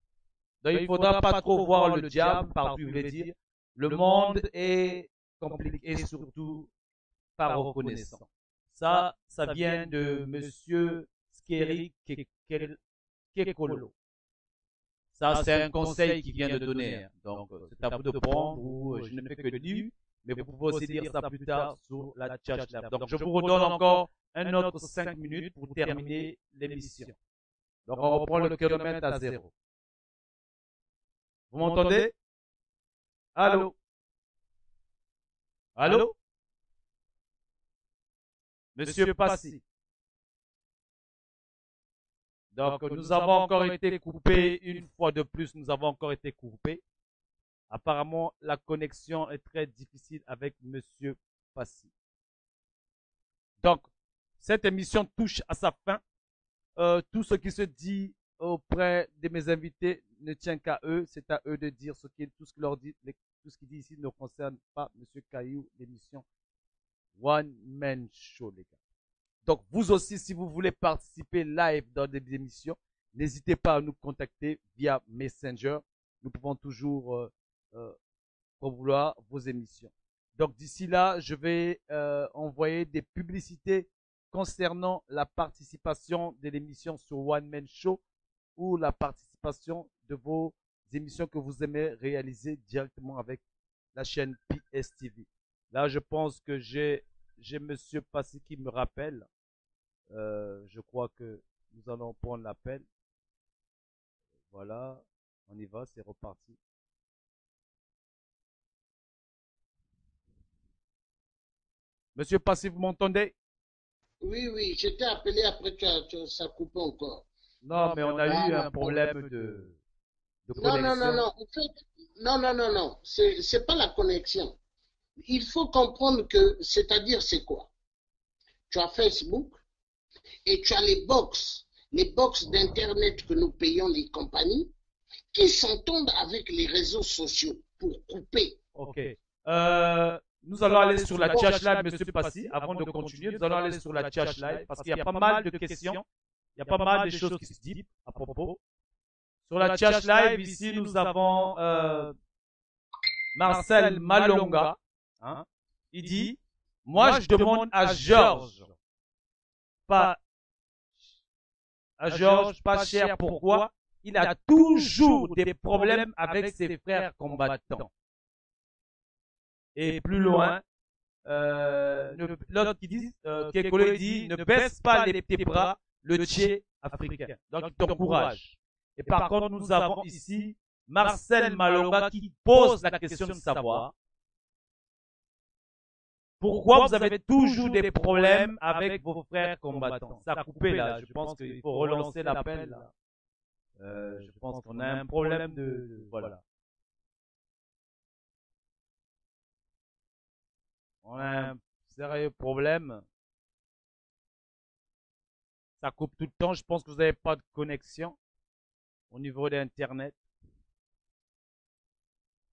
Donc, il faudra pas trop voir le diable, par tu veux dire, le monde est compliqué, surtout pas reconnaissant. Ça vient de Monsieur Skeri Kekolo. Ça, c'est un conseil qu'il vient de donner. Donc, c'est à vous de prendre, ou je ne fais que lire, mais vous pouvez aussi dire ça plus tard sur la Tchach Live. Donc, je vous redonne encore un autre 5 minutes pour terminer l'émission. Donc, on reprend le kilomètre à 0. Vous m'entendez? Allô? Allô? Monsieur Passy. Donc, nous avons encore été coupés, une fois de plus, nous avons encore été coupés. Apparemment, la connexion est très difficile avec Monsieur Passy. Donc, cette émission touche à sa fin. Tout ce qui se dit auprès de mes invités ne tient qu'à eux. C'est à eux de dire tout ce qu'ils disent ici ne concerne pas Monsieur Caillou, l'émission One Man Show, les gars. Donc, vous aussi, si vous voulez participer live dans des émissions, n'hésitez pas à nous contacter via Messenger. Nous pouvons toujours promouvoir vos émissions. Donc, d'ici là, je vais envoyer des publicités concernant la participation de l'émission sur One Man Show ou la participation de vos émissions que vous aimez réaliser directement avec la chaîne PSTV. Là, je pense que j'ai Monsieur Passy qui me rappelle. Je crois que nous allons prendre l'appel. Voilà, on y va, c'est reparti. Monsieur Passy, vous m'entendez? Oui, oui, j'étais appelé après que ça coupe encore. Non, mais on a eu un problème de connexion. Non. En fait, non. C'est pas la connexion. Il faut comprendre que, c'est-à-dire, c'est quoi? Tu as Facebook et tu as les box d'Internet que nous payons les compagnies qui s'entendent avec les réseaux sociaux pour couper. Ok. Nous allons aller sur la Tchach Live, Monsieur Passy, avant de continuer. Nous allons aller sur la Tchach Live parce qu'il y a pas mal de questions. Il y a pas mal de choses qui se disent à propos. Sur la Tchach Live, ici, nous avons Marcel Malonga. Hein. Il dit, moi, je demande à Georges, pas cher, pourquoi il a toujours des problèmes avec ses frères combattants. Et plus loin, l'autre qui dit, Kekolo dit, ne baisse pas tes bras, le Tché africain. Donc, il t'encourage. Et par contre, nous avons ici Marcel Malonga qui pose la question de savoir pourquoi vous avez toujours des problèmes avec vos frères combattants. Ça a coupé là. Je pense qu'il faut relancer l'appel. Je pense qu'on a un problème voilà. On a un sérieux problème. Ça coupe tout le temps. Je pense que vous n'avez pas de connexion au niveau d'Internet.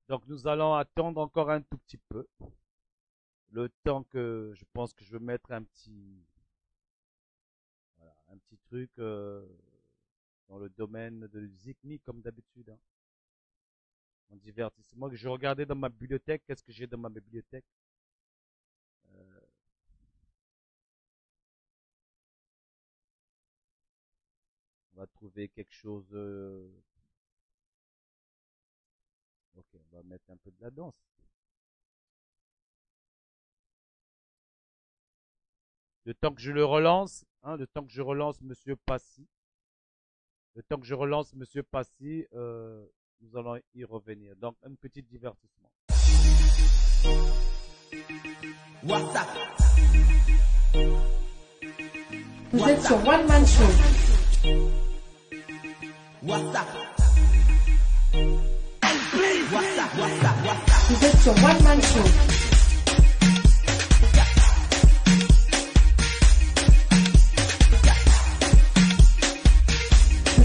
Donc nous allons attendre encore un tout petit peu. Le temps que je pense que je vais mettre un petit truc dans le domaine de Zikmi comme d'habitude. Hein. En divertissement. Je regardais dans ma bibliothèque. Qu'est-ce que j'ai dans ma bibliothèque? On va trouver quelque chose. Ok, on va mettre un peu de la danse. Le temps que je le relance, Monsieur Passy. Le temps que je relance Monsieur Passy, nous allons y revenir. Donc, un petit divertissement. Vous êtes sur One Man Show. Vous êtes sur One Man Show.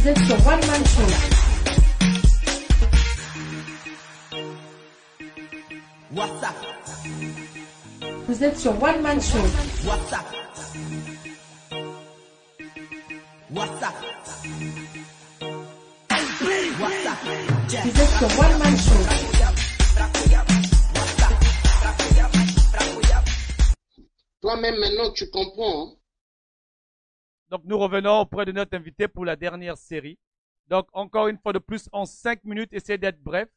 Vous êtes sur One Man Show. Vous êtes sur One Man Show. Vous êtes sur One Man Show. Toi-même, maintenant, tu comprends. Hein? Donc, nous revenons auprès de notre invité pour la dernière série. Donc, encore une fois de plus, en 5 minutes, essayez d'être bref,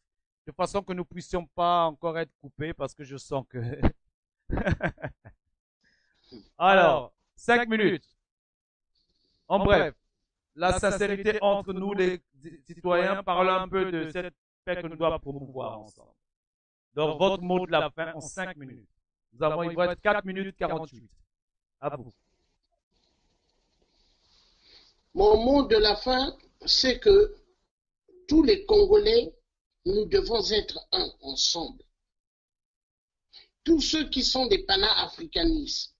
de façon que nous ne puissions pas encore être coupés, parce que je sens que... Alors, 5 minutes. En bref, la sincérité entre nous, les citoyens, parlons un peu de cette paix que nous devons promouvoir ensemble. Donc, votre mot de la fin en 5 minutes. Nous avons, il va être 4 minutes 48. À vous. Mon mot de la fin, c'est que tous les Congolais, nous devons être un ensemble. Tous ceux qui sont des pana-africanistes,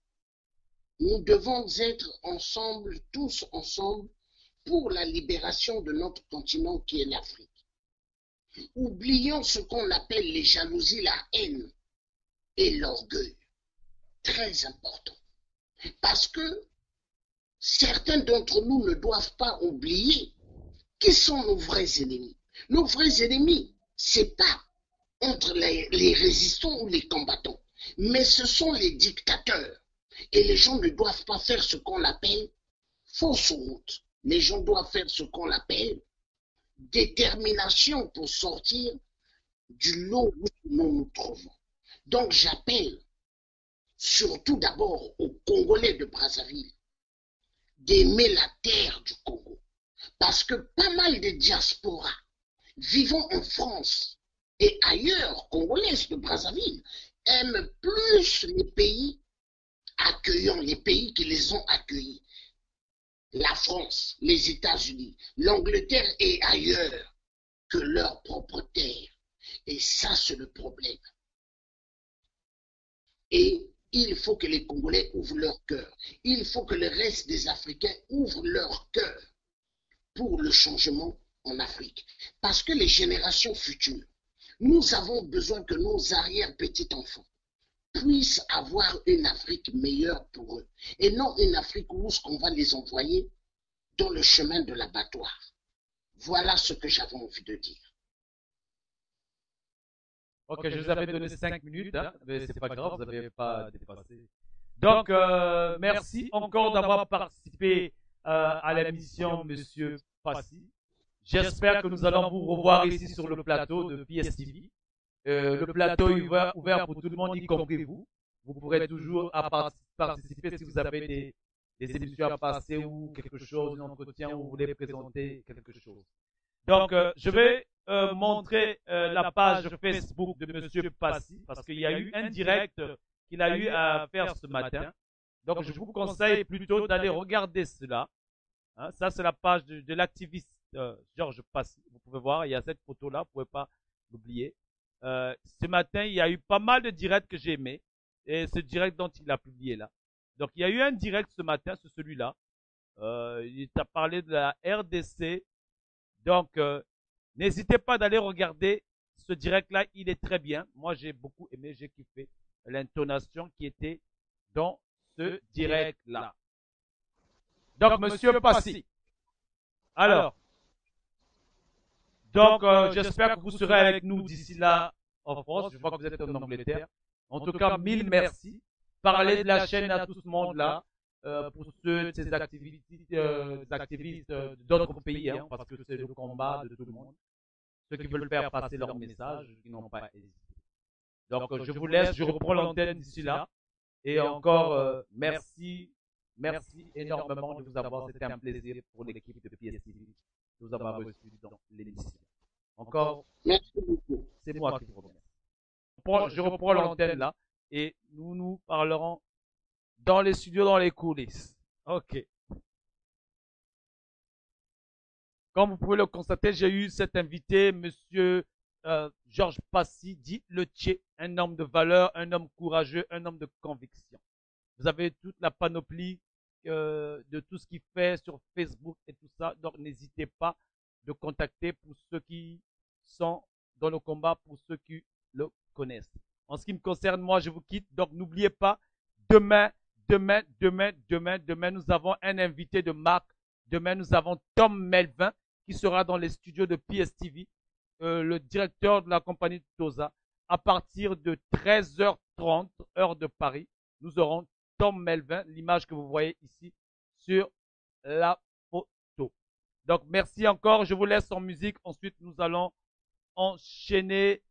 nous devons être ensemble, tous ensemble, pour la libération de notre continent qui est l'Afrique. Oublions ce qu'on appelle les jalousies, la haine et l'orgueil. Très important. Parce que certains d'entre nous ne doivent pas oublier qui sont nos vrais ennemis. Nos vrais ennemis, c'est pas entre les résistants ou les combattants, mais ce sont les dictateurs. Et les gens ne doivent pas faire ce qu'on appelle fausse route. Les gens doivent faire ce qu'on appelle détermination pour sortir du lot où nous nous trouvons. Donc j'appelle surtout d'abord aux Congolais de Brazzaville d'aimer la terre du Congo. Parce que pas mal de diasporas vivant en France et ailleurs, congolaises de Brazzaville, aiment plus les pays accueillants, les pays qui les ont accueillis. La France, les États-Unis, l'Angleterre et ailleurs que leur propre terre. Et ça, c'est le problème. Et il faut que les Congolais ouvrent leur cœur. Il faut que le reste des Africains ouvrent leur cœur pour le changement en Afrique. Parce que les générations futures, nous avons besoin que nos arrière-petits-enfants puissent avoir une Afrique meilleure pour eux. Et non une Afrique où on va les envoyer dans le chemin de l'abattoir. Voilà ce que j'avais envie de dire. Ok, je vous avais donné 5 minutes, hein, mais c'est pas grave, vous n'avez pas dépassé. Donc, merci encore d'avoir participé à l'émission, Monsieur Passy. J'espère que nous allons vous revoir ici sur le plateau de PSTV. Le plateau est ouvert pour tout le monde, y compris vous. Vous pourrez toujours participer si vous avez des émissions à passer ou quelque chose, un entretien où vous voulez présenter quelque chose. Donc, je vais montrer la page Facebook de Monsieur Passy parce qu'il y a eu un direct qu'il a eu à faire ce matin. Donc, je vous conseille plutôt d'aller regarder cela. Hein, ça, c'est la page de l'activiste Georges Passy. Vous pouvez voir, il y a cette photo-là, vous ne pouvez pas l'oublier. Ce matin, il y a eu pas mal de directs que j'ai aimés. Et ce direct dont il a publié là. Donc, il y a eu un direct ce matin, c'est celui-là. Il t'a parlé de la RDC. Donc, n'hésitez pas d'aller regarder ce direct-là. Il est très bien. Moi, j'ai beaucoup aimé, j'ai kiffé l'intonation qui était dans ce direct-là. Donc, Monsieur Passy. Alors, donc, j'espère que vous serez avec nous d'ici là en France. Je vois que vous êtes en Angleterre. En tout cas, mille merci. Parlez de la chaîne à tout ce monde-là. Pour ceux de ces activistes d'autres pays, hein, parce que c'est le combat de tout le monde. Ceux qui veulent faire passer leur message, qui n'ont pas hésité. Donc, je vous laisse, je reprends l'antenne d'ici là. Et encore, merci énormément de vous avoir. C'était un plaisir pour l'équipe de PSTV de nous avoir reçus dans l'émission. Encore, Merci beaucoup. c'est moi qui vous remercie. Je reprends l'antenne là et nous parlerons dans les studios, dans les coulisses. Ok. Comme vous pouvez le constater, j'ai eu cet invité, monsieur Georges Passy, dit le Tché, un homme de valeur, un homme courageux, un homme de conviction. Vous avez toute la panoplie de tout ce qu'il fait sur Facebook et tout ça. Donc, n'hésitez pas de contacter pour ceux qui sont dans le combat, pour ceux qui le connaissent. En ce qui me concerne, moi, je vous quitte. Donc, n'oubliez pas, demain, nous avons un invité de marque. Demain, nous avons Tom Melvin qui sera dans les studios de PSTV, le directeur de la compagnie Tosa. À partir de 13h30, heure de Paris, nous aurons Tom Melvin, l'image que vous voyez ici sur la photo. Donc, merci encore. Je vous laisse en musique. Ensuite, nous allons enchaîner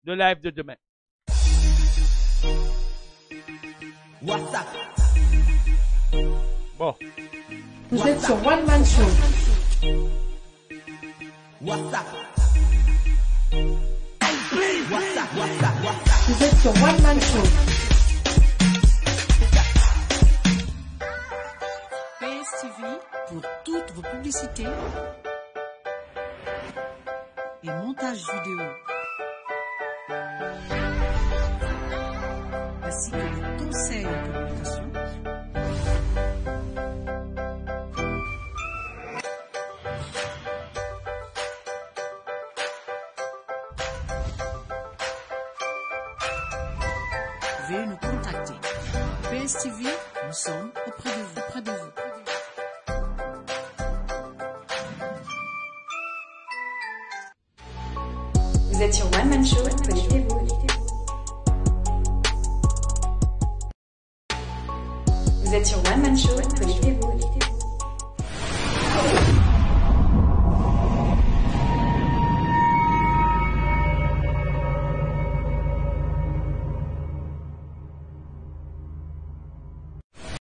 le live de demain. WhatsApp. Bon. Vous êtes sur One Man Show. WhatsApp. WhatsApp. Vous êtes sur One Man Show. PSTV pour toutes vos publicités et montage vidéo, ainsi que les conseils de communication. Veuillez nous contacter. PSTV, nous sommes auprès de vous. Vous êtes sur One Man Show, connectez-vous. Vous êtes sur One Man Show, connectez-vous.